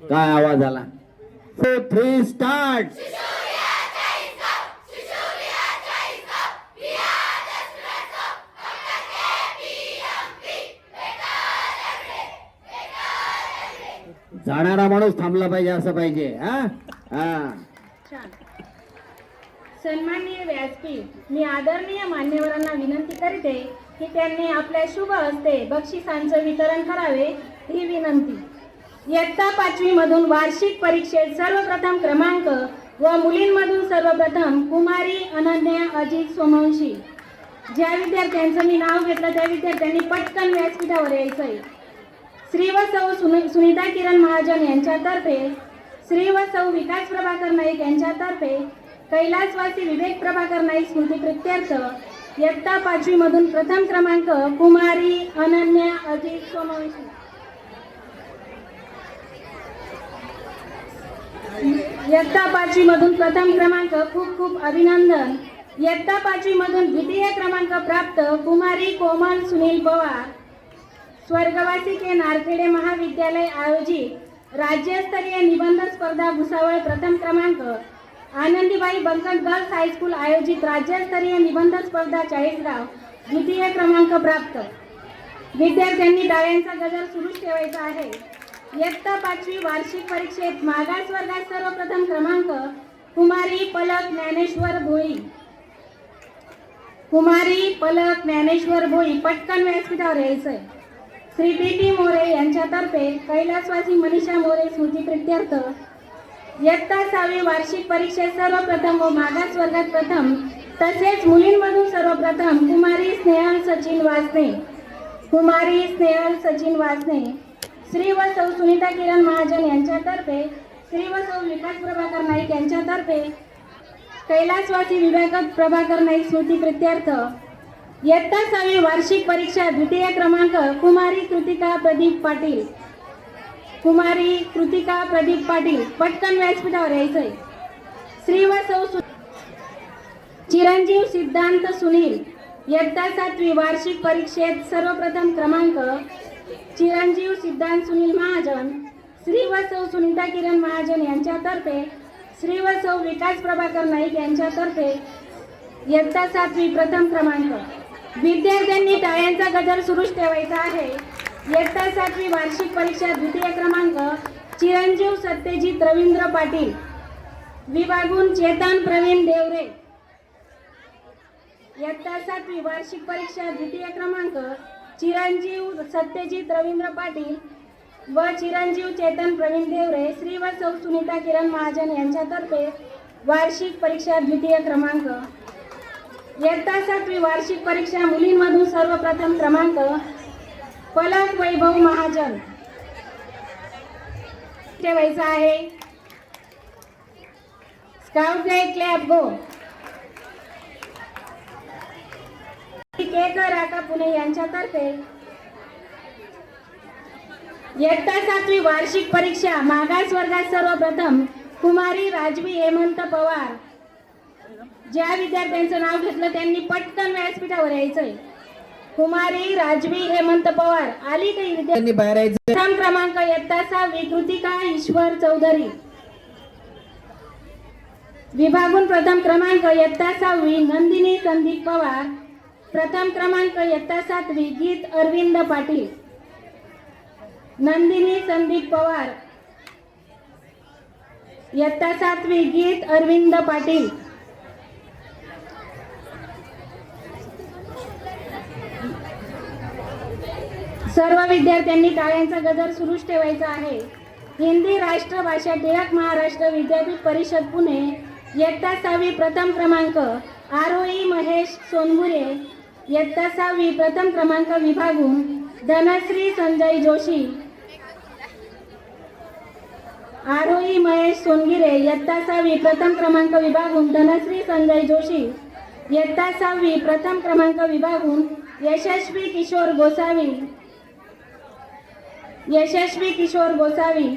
काय आवाज आला? 2 3 स्टार्ट. जाणारा माणूस थांबला पाहिजे, असं पाहिजे. हा हा. छान. सन्माननीय व्यासपीठ, मी आदरणीय मान्यवरांना विनंती करते की त्यांनी आपल्या शुभ हस्ते बक्षिसांचं वितरण करावे ही विनंती. इयत्ता 5वी मधून वार्षिक परीक्षेत सर्वप्रथम क्रमांक व मुलींमधून सर्वप्रथम कुमारी अनन्या अजित सोमवंशी. ज्या विद्यार्थ्यांचं मी नाव घेतलं त्या विद्यार्थ्यांनी पटकन व्यासपीठावर यायचंय. श्री व सौ सुनीता किरण महाजन यांच्यातर्फे, श्री व सौ विकास प्रभाकर नाईक यांच्यातर्फे कैलासवासी विवेक प्रभाकर नाईक स्मृती प्रित्यर्थ इयत्ता 5वी मधून प्रथम क्रमांक कुमारी अनन्या अजित सोमवंशी. इयत्ता 5वी मधून प्रथम क्रमांक खूप खूप अभिनंदन. इयत्ता 5वी मधून द्वितीय क्रमांक प्राप्त कुमारी कोमल सुनील पवार. स्वर्गवासी के नारखेडे महाविद्यालय आयोजित राज्यस्तरीय निबंध स्पर्धा भुसावळ प्रथम क्रमांक. आनंदीबाई बंकट गर्ल्स हायस्कूल आयोजित राज्यस्तरीय निबंध स्पर्धा चाळीसगाव द्वितीय क्रमांक प्राप्त. विद्यार्थ्यांनी टाळ्यांचा गजर सुरूच ठेवायचा आहे. इयत्ता 5वी वार्षिक परीक्षेत मागास वर्गात सर्वप्रथम क्रमांक कुमारी पलक ज्ञानेश्वर भोई. कुमारी पलक ज्ञानेश्वर भोई, पटकन व्यासपीठावर यायचंय. श्री बी टी मोरे यांच्यातर्फे कैलासवासी मनीषा मोरे स्मृती प्रित्यर्थ इयत्ता 6वी वार्षिक परीक्षेत सर्वप्रथम व मागास वर्गात प्रथम तसेच मुलींमधून सर्वप्रथम कुमारी स्नेहल सचिन वासने. कुमारी स्नेहल सचिन वासने. श्री व सौ सुनीता किरण महाजन यांच्यातर्फे, श्री व सौ विकास प्रभाकर नाईक यांच्यातर्फे कैलासवासी विवेक प्रभाकर नाईक स्मृती प्रित्यर्थ इयत्ता 6वी वार्षिक परीक्षा द्वितीय क्रमांक कुमारी कृतिका प्रदीप पाटील. कुमारी कृतिका प्रदीप पाटील, पटकन व्यासपीठावर यायचंय. श्री व सौ चिरंजीव सिद्धांत सुनील. इयत्ता 7वी वार्षिक परीक्षेत सर्वप्रथम क्रमांक चिरंजीव सिद्धांत सुनील महाजन. श्री व सौ सुनीता किरण महाजन यांच्यातर्फे, श्री व सौ विकास प्रभाकर नाईक यांच्यातर्फे इयत्ता 7वी प्रथम क्रमांक. विद्यार्थ्यांनी टाळ्यांचा गजर सुरूच ठेवायचा आहे. इयत्ता 7वी वार्षिक परीक्षा द्वितीय क्रमांक चिरंजीव सत्यजित रवींद्र पाटील. विभागून चेतन प्रवीण देवरे. इयत्ता 7वी वार्षिक परीक्षा द्वितीय क्रमांक चिरंजीव सत्यजित रवींद्र पाटील व चिरंजीव चेतन प्रवीण देवरे. श्री व सौ सुनीता किरण महाजन यांच्यातर्फे वार्षिक परीक्षा द्वितीय क्रमांक. इयत्ता 7वी वार्षिक परीक्षा मुलींमधून सर्वप्रथम क्रमांक पलक वैभव महाजन. ठेवायचा आहे. स्काउट गाईड क्लॅप गो. राका पुणे यांच्यातर्फे इयत्ता 7वी वार्षिक परीक्षा मागास वर्गात सर्वप्रथम कुमारी राजवी हेमंत पवार. ज्या विद्यार्थ्यांचं नाव घेतलं त्यांनी पटकन व्यासपीठावर यायचंय. कुमारी राजवी हेमंत पवार आली काही विद्यार्थी बाहेर यायचं. प्रथम क्रमांक इयत्ता 6वी कृतिका ईश्वर चौधरी. विभागून प्रथम क्रमांक इयत्ता 6वी नंदिनी संदीप पवार, प्रथम क्रमांक इयत्ता 7वी गीत अरविंद पाटील, नंदिनी संदीप पवार, इयत्ता 7वी गीत अरविंद पाटील. सर्व विद्यार्थ्यांनी टाळ्यांचा गजर सुरूच ठेवायचा आहे. हिंदी राष्ट्रभाषा टिळक महाराष्ट्र विद्यापीठ परिषद पुणे, इयत्ता 6वी प्रथम क्रमांक आरोही महेश सोनगुरे, इयत्ता 6वी प्रथम क्रमांक विभागून धनश्री संजय जोशी, आरोही महेश सोनगिरे, इयत्ता 6वी प्रथम क्रमांक विभागून धनश्री संजय जोशी, इयत्ता 6वी प्रथम क्रमांक विभागून यशस्वी किशोर गोसावी, यशस्वी किशोर गोसावी,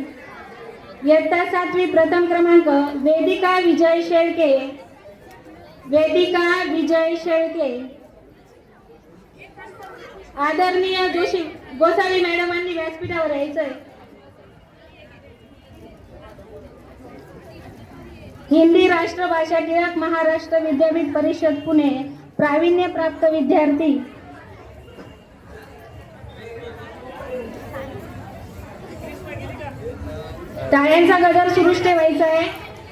इयत्ता 7वी प्रथम क्रमांक वेदिका विजय शेळके, वेदिका विजय शेळके. आदरणीय जोशी गोसावी मॅडमांनी व्यासपीठावर यायचंय. हिंदी राष्ट्रभाषा टिळक महाराष्ट्र विद्यापीठ परिषद पुणे, प्रावीण्यप्राप्त विद्यार्थी. टाळ्यांचा गजर सुरूच ठेवायचा आहे.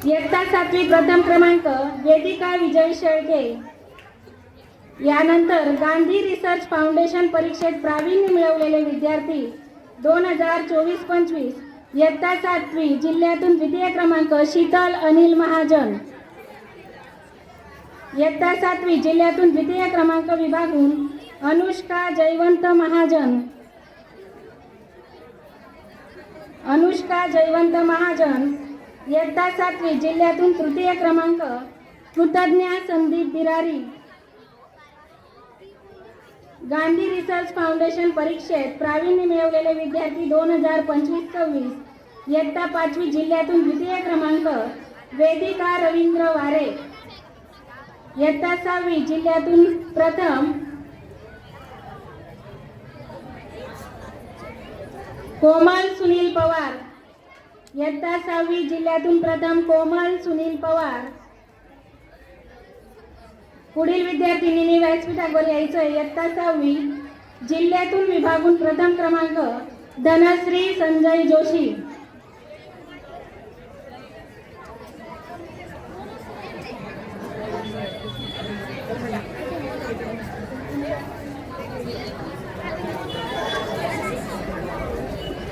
इयत्ता 7वी प्रथम क्रमांक वेदिका विजय शेळके. यानंतर गांधी रिसर्च फाउंडेशन परीक्षेत प्रावीण्य मिळवलेले विद्यार्थी 2024-25, इयत्ता 7वी जिल्ह्यातून द्वितीय क्रमांक शीतल अनिल महाजन, इयत्ता 7वी जिल्ह्यातून द्वितीय क्रमांक विभागून अनुष्का जयवंत महाजन, अनुष्का जयवंत महाजन, इयत्ता 7वी जिल्ह्यातून तृतीय क्रमांक कृतज्ञा संदीप बिरारी. गांधी रिसर्च फाउंडेशन परीक्षेत प्रावीण्य मिळवलेले विद्यार्थी 2025-26, इयत्ता 5वी जिल्ह्यातून द्वितीय क्रमांक वेदिका रवींद्र वारे, इयत्ता 6वी जिल्ह्यातून प्रथम कोमल सुनील पवार, इयत्ता 6वी जिल्ह्यातून प्रथम कोमल सुनील पवार. पुढील विद्यार्थिनींनी व्यासपीठावर यायचं. इयत्ता 6वी जिल्ह्यातून विभागून प्रथम क्रमांक धनश्री संजय जोशी,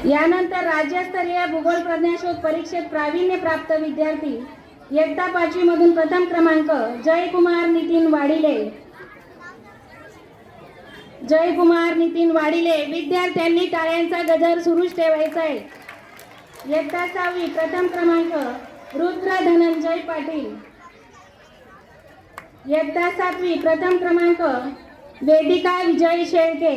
यानंतर राज्यस्तरीय भूगोल प्रज्ञाशोध परीक्षेत प्रावीण्य प्राप्त विद्यार्थी इयत्ता 5वी मधून प्रथम क्रमांक जयकुमार नितीन वाडिले, जयकुमार नितीन वाडिले. विद्यार्थ्यांनी टाळ्यांचा गजर सुरूच ठेवायचा आहे. इयत्ता 6वी प्रथम क्रमांक रुद्र धनंजय पाटील, इयत्ता 7वी प्रथम क्रमांक वेदिका विजय शेळके.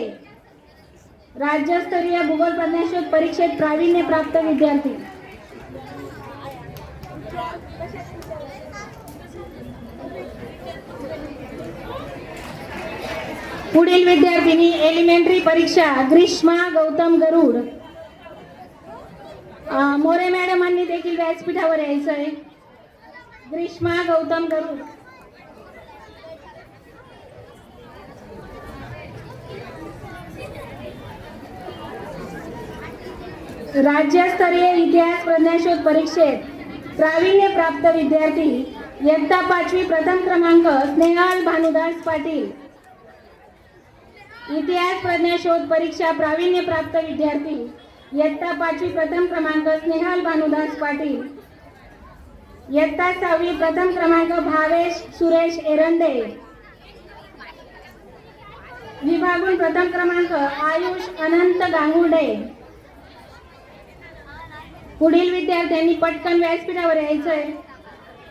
राज्यस्तरीय भूगोल प्रज्ञाशोध परीक्षेत प्रावीण्य प्राप्त विद्यार्थी. पुढील विद्यार्थिनी एलिमेंटरी परीक्षा ग्रीष्मा गौतम गरुड. मोरे मॅडमांनी देखील व्यासपीठावर यायचं आहे. ग्रीष्मा गौतम गरुड. राज्यस्तरीय इतिहास प्रज्ञाशोध परीक्षेत प्रावीण्य प्राप्त विद्यार्थी इयत्ता 5वी प्रथम क्रमांक स्नेहल भानुदास पाटील. इतिहास प्रज्ञाशोध परीक्षा प्रावीण्य प्राप्त विद्यार्थी इयत्ता 5वी प्रथम क्रमांक स्नेहल भानुदास पाटील. इयत्ता 6वी प्रथम क्रमांक भावेश सुरेश एरंडे. विभागून प्रथम क्रमांक आयुष अनंत गांगुर्डे. पुढील विद्यार्थ्यांनी पटकन व्यासपीठावर यायचंय.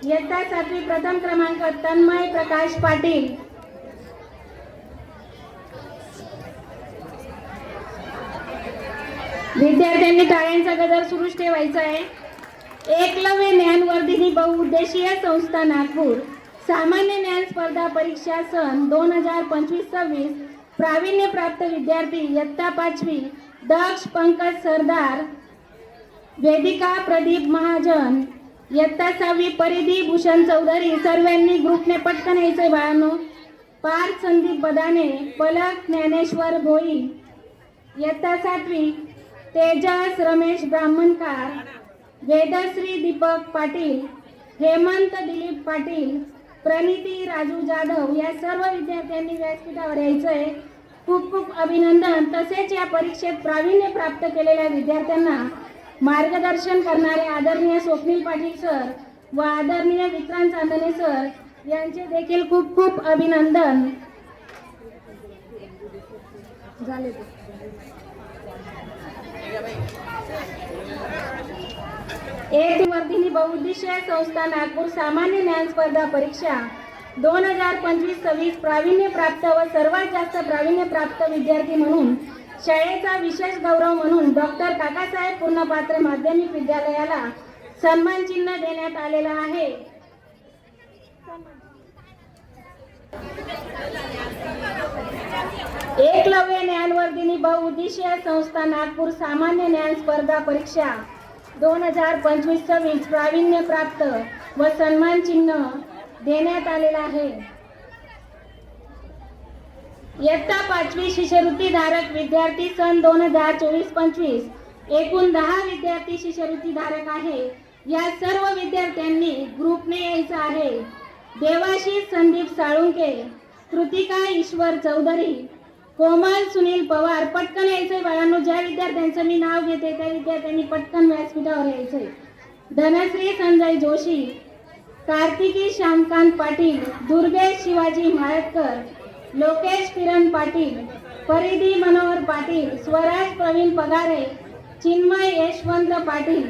इयत्ता 7वी प्रथम क्रमांक तन्मय प्रकाश पाटील. विद्यार्थ्यांनी टाळ्यांचा गजर सुरूच ठेवायचा आहे. एकलव्य ज्ञानवर्धिनी बहुउद्देशीय संस्था नागपूर सामान्य ज्ञान स्पर्धा परीक्षा सन 2025-26 प्रावीण्य प्राप्त विद्यार्थी इयत्ता 5वी दक्ष पंकज सरदार, वेदिका प्रदीप महाजन, इयत्ता 6वी परिधी भूषण चौधरी, सर्वांनी ग्रुपने पटकन यायचंय बाळांनो. पार्थ संदीप बदाने, पलक ज्ञानेश्वर भोई. इयत्ता 7वी तेजस रमेश ब्राह्मणकार, वेदश्री दीपक पाटील, हेमंत दिलीप पाटील, प्रणिती राजू जाधव या सर्व विद्यार्थ्यांनी व्यासपीठावर यायचंय. खूप खूप अभिनंदन. तसेच या परीक्षेत प्रावीण्य प्राप्त केलेल्या विद्यार्थ्यांना मार्गदर्शन करणारे आदरणीय स्वप्नील पाटील सर व आदरणीय विक्रांत चांदणे सर यांचे देखील खूप खूप अभिनंदन. झाले ते. एक वर्धिनी बहुउद्देशीय संस्था नागपूर सामान्य ज्ञान स्पर्धा परीक्षा 2025-26 प्रावीण्य प्राप्त व सर्वात जास्त प्रावीण्य प्राप्त विद्यार्थी म्हणून शाळेचा विशेष गौरव म्हणून डॉक्टर काकासाहेब पूर्णपात्र माध्यमिक विद्यालयाला सन्मान चिन्ह देण्यात आलेला आहे. एकलव्य ज्ञानवर्धिनी बहुउद्देशीय संस्था नागपूर सामान्य ज्ञान स्पर्धा परीक्षा 2025-26 प्रावीण्य प्राप्त व सन्मान चिन्ह देण्यात आलेला आहे. इयत्ता 5वी शिष्यवृत्ती धारक विद्यार्थी सन 2024-25 एकूण 10 विद्यार्थी शिष्यवृत्ती धारक आहे. या सर्व विद्यार्थ्यांनी ग्रुपने यायचं आहे. देवाशीष संदीप साळुंके, कृतिका ईश्वर चौधरी, कोमल सुनील पवार. पटकन यायचंय बाळांनो. ज्या विद्यार्थ्यांचं मी नाव घेते त्या विद्यार्थ्यांनी पटकन व्यासपीठावर यायचंय. धनश्री संजय जोशी, कार्तिकी श्यामकांत पाटील, दुर्गेश शिवाजी माळतकर, लोकेश किरण पाटील, परिधी मनोहर पाटील, स्वराज प्रवीण पगारे, चिन्मय यशवंत पाटील.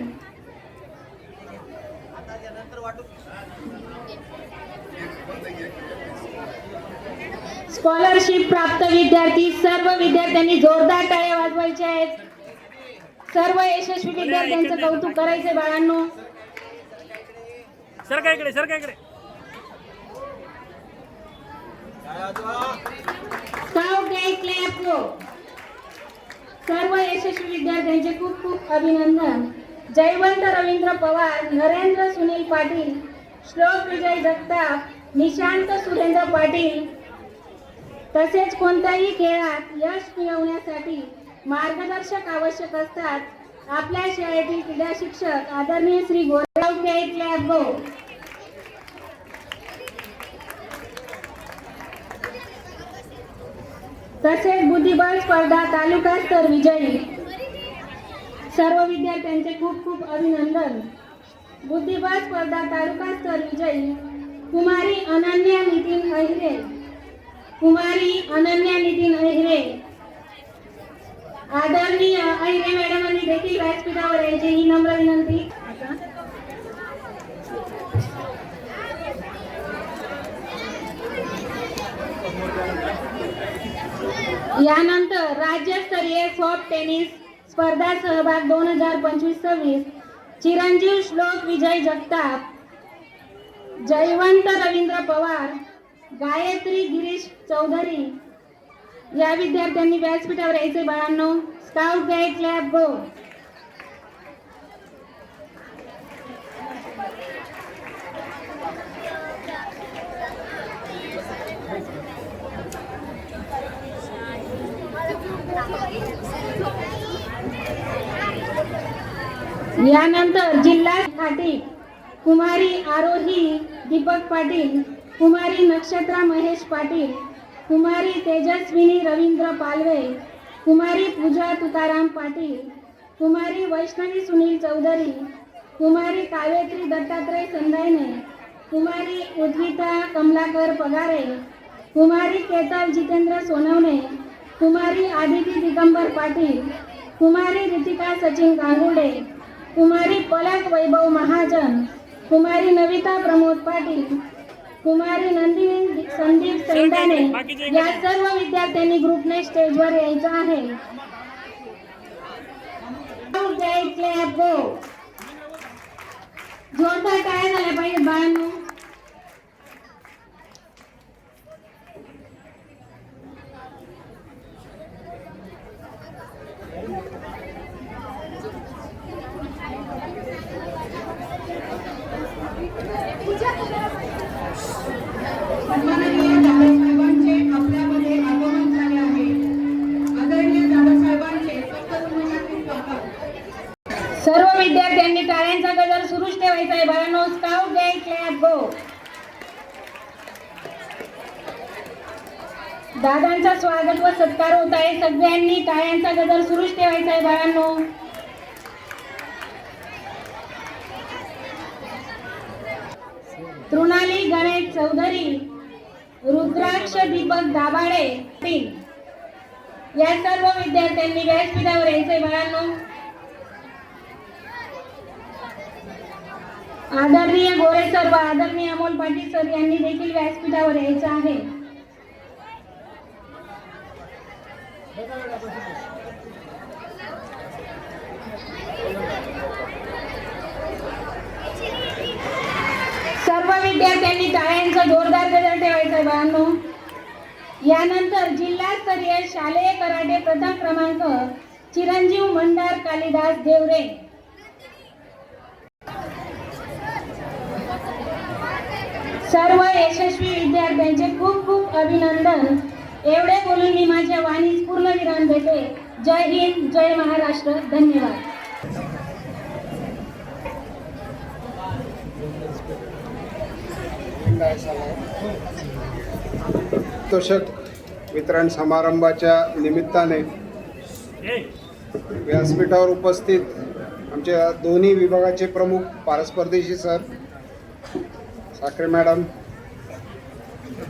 स्कॉलरशिप प्राप्त विद्यार्थी सर्व विद्यार्थ्यांनी जोरदार टाळ्या वाजवायच्या आहेत. सर्व यशस्वी विद्यार्थ्यांचं कौतुक करायचंय बाळांनो. सर काय इकडे, सर काय इकडे. सर्व यशस्वी विद्यार्थ्यांचे खूप खूप अभिनंदन. जयवंत रवींद्र पवार, नरेंद्र सुनील पाटील, श्लोक विजय जगताप, निशांत सुरेंद्र पाटील. तसेच कोणत्याही खेळात यश मिळवण्यासाठी मार्गदर्शक आवश्यक असतात. आपल्या शाळेतील क्रीडा शिक्षक आदरणीय श्री गोरेगाव क्लब गो. तसेच बुद्धिबळ स्पर्धा तालुका स्तर विजयी सर्व विद्यार्थ्यांचे खूप खूप अभिनंदन. बुद्धिबळ स्पर्धा तालुका स्तर विजयी कुमारी अनन्या नितीन अहिरे, कुमारी अनन्या नितीन अहिरे. आदरणीय अहिरे मॅडमांनी देखील व्यासपीठावर यायची ही नम्र विनंती. यानंतर राज्यस्तरीय सॉफ्ट टेनिस स्पर्धा सहभाग 2025-26 चिरंजीव श्लोक विजय जगताप, जयवंत रवींद्र पवार, गायत्री गिरीश चौधरी या विद्यार्थ्यांनी व्यासपीठावर यायचे बाळांनो. Scout guide club go. यानंतर जिल्हा खाटी कुमारी आरोही दीपक पाटील, कुमारी नक्षत्रा महेश पाटील, कुमारी तेजस्विनी रवींद्र पालवे, कुमारी पूजा तुकाराम पाटील, कुमारी वैष्णवी सुनील चौधरी, कुमारी कावेत्री दत्तात्रय संदायने, कुमारी उद्विता कमलाकर पगारे, कुमारी केतल जितेंद्र सोनवणे, कुमारी आदिती दिगंबर पाटील, कुमारी रितिका सचिन गांगुर्डे, कुमारी पलक वैभव महाजन, कुमारी नविता प्रमोद पाटील, कुमारी नंदिनी संदीप सैंदाने या सर्व विद्यार्थ्यांनी ग्रुपने स्टेजवर यायचं आहे. जोरदार टाळ्या झाल्या पाहिजे बाळांनो. दादांचा स्वागत व सत्कार होत आहे. सगळ्यांनी टाळ्यांचा गजर सुरूच ठेवायचा आहे बाळांनो. तृणाली गणेश चौधरी, रुद्राक्ष दीपक दाभाडे, या सर्व विद्यार्थ्यांनी व्यासपीठावर यायचंय बाळांनो. आदरणीय गोरे सर व आदरणीय अमोल पाटील सर यांनी देखील व्यासपीठावर यायचं आहे. सर्व विद्यार्थ्यांनी टाळ्यांचा जोरदार गजर ठेवायचा आहे बाळांनो. यानंतर जिल्हास्तरीय शालेय कराटे प्रथम क्रमांक चिरंजीव मंडार कालिदास देवरे. सर्व यशस्वी विद्यार्थ्यांचे खूप खूप अभिनंदन. एवढे बोलून मी माझ्या वाणीस पूर्ण विराम देते. जय हिंद, जय महाराष्ट्र. धन्यवाद. तोषक वितरण समारंभाच्या निमित्ताने व्यासपीठावर उपस्थित आमच्या दोन्ही विभागाचे प्रमुख पारसपरदेशी सर, साखरे मॅडम,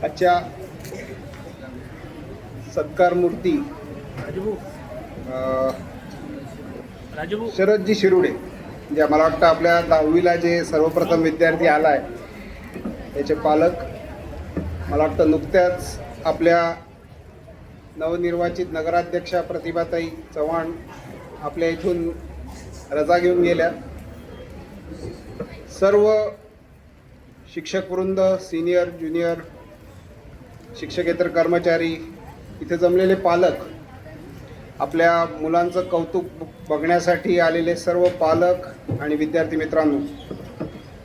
आजच्या सत्कार मूर्ती शरदजी शिरुडे, जे मला वाटतं आपल्या 10वीला जे सर्वप्रथम विद्यार्थी आला आहे त्याचे पालक, मला वाटतं नुकत्याच आपल्या नवनिर्वाचित नगराध्यक्षा प्रतिभाताई चव्हाण आपल्या इथून रजा घेऊन गेल्या. सर्व शिक्षकवृंद, सिनियर ज्युनियर शिक्षकेतर कर्मचारी, इथे जमलेले पालक, आपल्या मुलांचं कौतुक बघण्यासाठी आलेले सर्व पालक आणि विद्यार्थी मित्रांनो,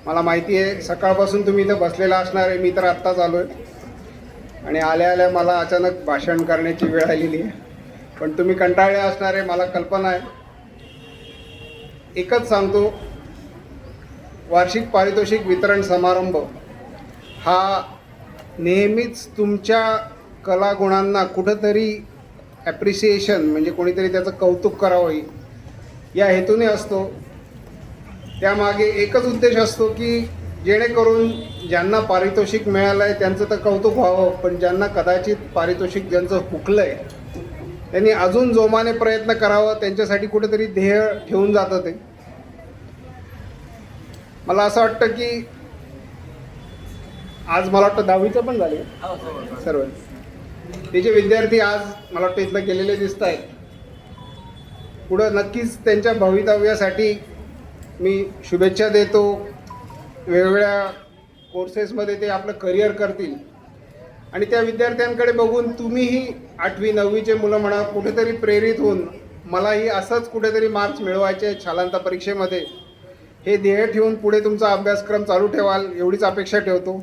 मला माहिती आहे सकाळपासून तुम्ही इथं बसलेला असणार आहे. मी तर आत्ताच आलो आहे आणि आल्या आल्या मला अचानक भाषण करण्याची वेळ आलेली आहे, पण तुम्ही कंटाळले असणार आहे, मला कल्पना आहे. एकच सांगतो, वार्षिक पारितोषिक वितरण समारंभ हा नेहमीच तुमच्या कलागुणांना कुठंतरी ॲप्रिसिएशन म्हणजे कोणीतरी त्याचं कौतुक करावं या हेतूने असतो. त्यामागे एकच उद्देश असतो की जेणेकरून ज्यांना पारितोषिक मिळालं आहे त्यांचं तर कौतुक व्हावं, पण ज्यांना कदाचित पारितोषिक ज्यांचं हुकलं आहे त्यांनी अजून जोमाने प्रयत्न करावं, त्यांच्यासाठी कुठेतरी ध्येय ठेवून जातं. ते मला असं वाटतं की आज मला वाटतं 10वीचं पण झाले सर्व ते जे विद्यार्थी आज मला वाटतं इथलं गेलेले दिसत आहेत, पुढं नक्कीच त्यांच्या भवितव्यासाठी मी शुभेच्छा देतो. वेगवेगळ्या कोर्सेसमध्ये ते आपलं करिअर करतील आणि त्या विद्यार्थ्यांकडे बघून तुम्हीही 8वी 9वीचे मुलं म्हणा कुठेतरी प्रेरित होऊन मलाही असंच कुठेतरी मार्क्स मिळवायचे शालांत परीक्षेमध्ये, हे ध्येय ठेवून पुढे तुमचा अभ्यासक्रम चालू ठेवाल एवढीच अपेक्षा ठेवतो.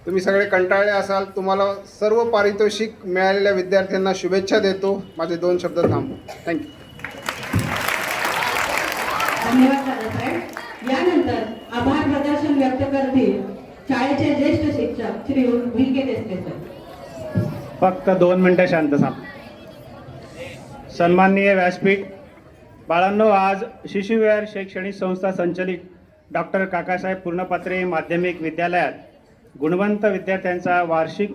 तुम्ही सगळे कंटाळले असाल. तुम्हाला सर्व पारितोषिक मिळालेल्या विद्यार्थ्यांना शुभेच्छा देतो. माझे 2 शब्द थांबतो. थँक्यू. धन्यवाद दादासाहेब. यानंतर आभार प्रदर्शन व्यक्त करतील शाळेचे ज्येष्ठ शिक्षक श्री व्ही.के. देसले सर. फक्त 2 मिनिटं शांत थांब. सन्माननीय व्यासपीठ, बाळांनो, आज शिशुविहार शैक्षणिक संस्था संचलित डॉक्टर काकासाहेब पूर्णपात्रे माध्यमिक विद्यालयात गुणवंत विद्यार्थ्यांचा वार्षिक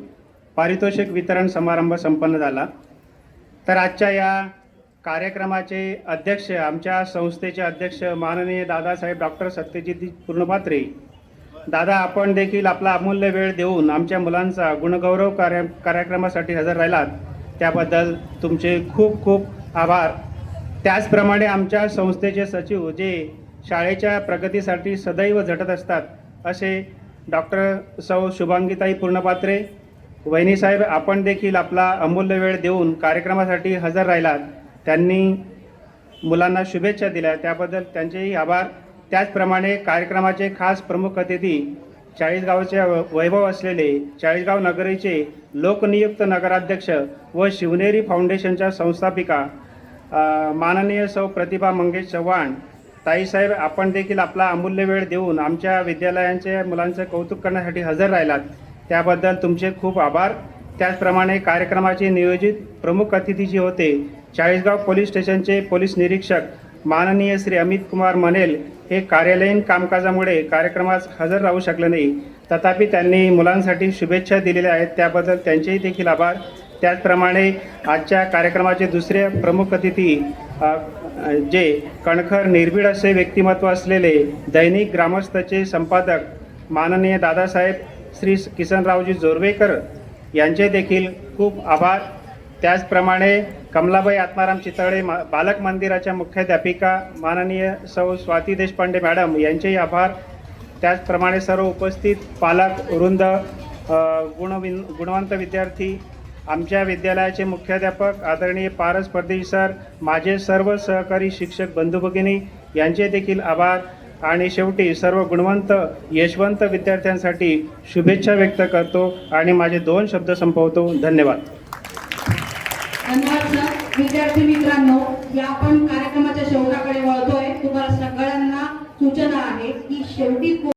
पारितोषिक वितरण समारंभ संपन्न झाला. तर आजच्या या कार्यक्रमाचे अध्यक्ष, आमच्या संस्थेचे अध्यक्ष माननीय दादासाहेब डॉक्टर सत्यजित पूर्णपात्रे दादा, आपण देखील आपला अमूल्य वेळ देऊन आमच्या मुलांचा गुणगौरव कार्यक्रमासाठी हजर राहिलात, त्याबद्दल तुमचे खूप खूप आभार. त्याचप्रमाणे आमच्या संस्थेचे सचिव, जे शाळेच्या प्रगतीसाठी सदैव झटत असतात, असे डॉक्टर सौ शुभांगीताई पूर्णपात्रे वहिनीसाहेब, आपण देखील आपला अमूल्य वेळ देऊन कार्यक्रमासाठी हजर राहिलात, त्यांनी मुलांना शुभेच्छा दिल्या, त्याबद्दल त्यांचेही आभार. त्याचप्रमाणे कार्यक्रमाचे खास प्रमुख अतिथी, चाळीसगावचे वैभव असलेले चाळीसगाव नगरीचे लोकनियुक्त नगराध्यक्ष व शिवनेरी फाउंडेशनच्या संस्थापिका माननीय सौ प्रतिभा मंगेश चव्हाण ताईसाहेब, आपण देखील आपला अमूल्य वेळ देऊन आमच्या विद्यालयांच्या मुलांचं कौतुक करण्यासाठी हजर राहिलात, त्याबद्दल तुमचे खूप आभार. त्याचप्रमाणे कार्यक्रमाचे नियोजित प्रमुख अतिथी जे होते चाळीसगाव पोलीस स्टेशनचे पोलीस निरीक्षक माननीय श्री अमित कुमार मनेल हे कार्यालयीन कामकाजामुळे कार्यक्रमास हजर राहू शकले नाही, तथापि त्यांनी मुलांसाठी शुभेच्छा दिलेल्या आहेत, त्याबद्दल त्यांचेही देखील आभार. त्याचप्रमाणे आजच्या कार्यक्रमाचे दुसरे प्रमुख अतिथी जे कणखर निर्भीड असे व्यक्तिमत्व असलेले दैनिक ग्रामस्थचे संपादक माननीय दादासाहेब श्री किसनरावजी जोरवेकर यांचे देखील खूप आभार. त्याचप्रमाणे कमलाबाई आत्माराम चितळे बालक मंदिराच्या मुख्याध्यापिका माननीय सौ स्वाती देशपांडे मॅडम यांचेही आभार. त्याचप्रमाणे सर्व उपस्थित पालक वृंद, गुणवंत विद्यार्थी, आमच्या विद्यालयाचे मुख्याध्यापक आदरणीय पारस परदेशी सर, माझे सर्व सहकारी शिक्षक बंधू भगिनी यांचे देखील आभार. आणि शेवटी सर्व गुणवंत यशवंत विद्यार्थ्यांसाठी शुभेच्छा व्यक्त करतो आणि माझे 2 शब्द संपवतो. धन्यवाद. धन्यवाद सर. विद्यार्थी मित्रांनो, या आपण कार्यक्रमाच्या शेवटाकडे वळतोय. तुम्हाला सगळ्यांना सूचना आहे की शेवटी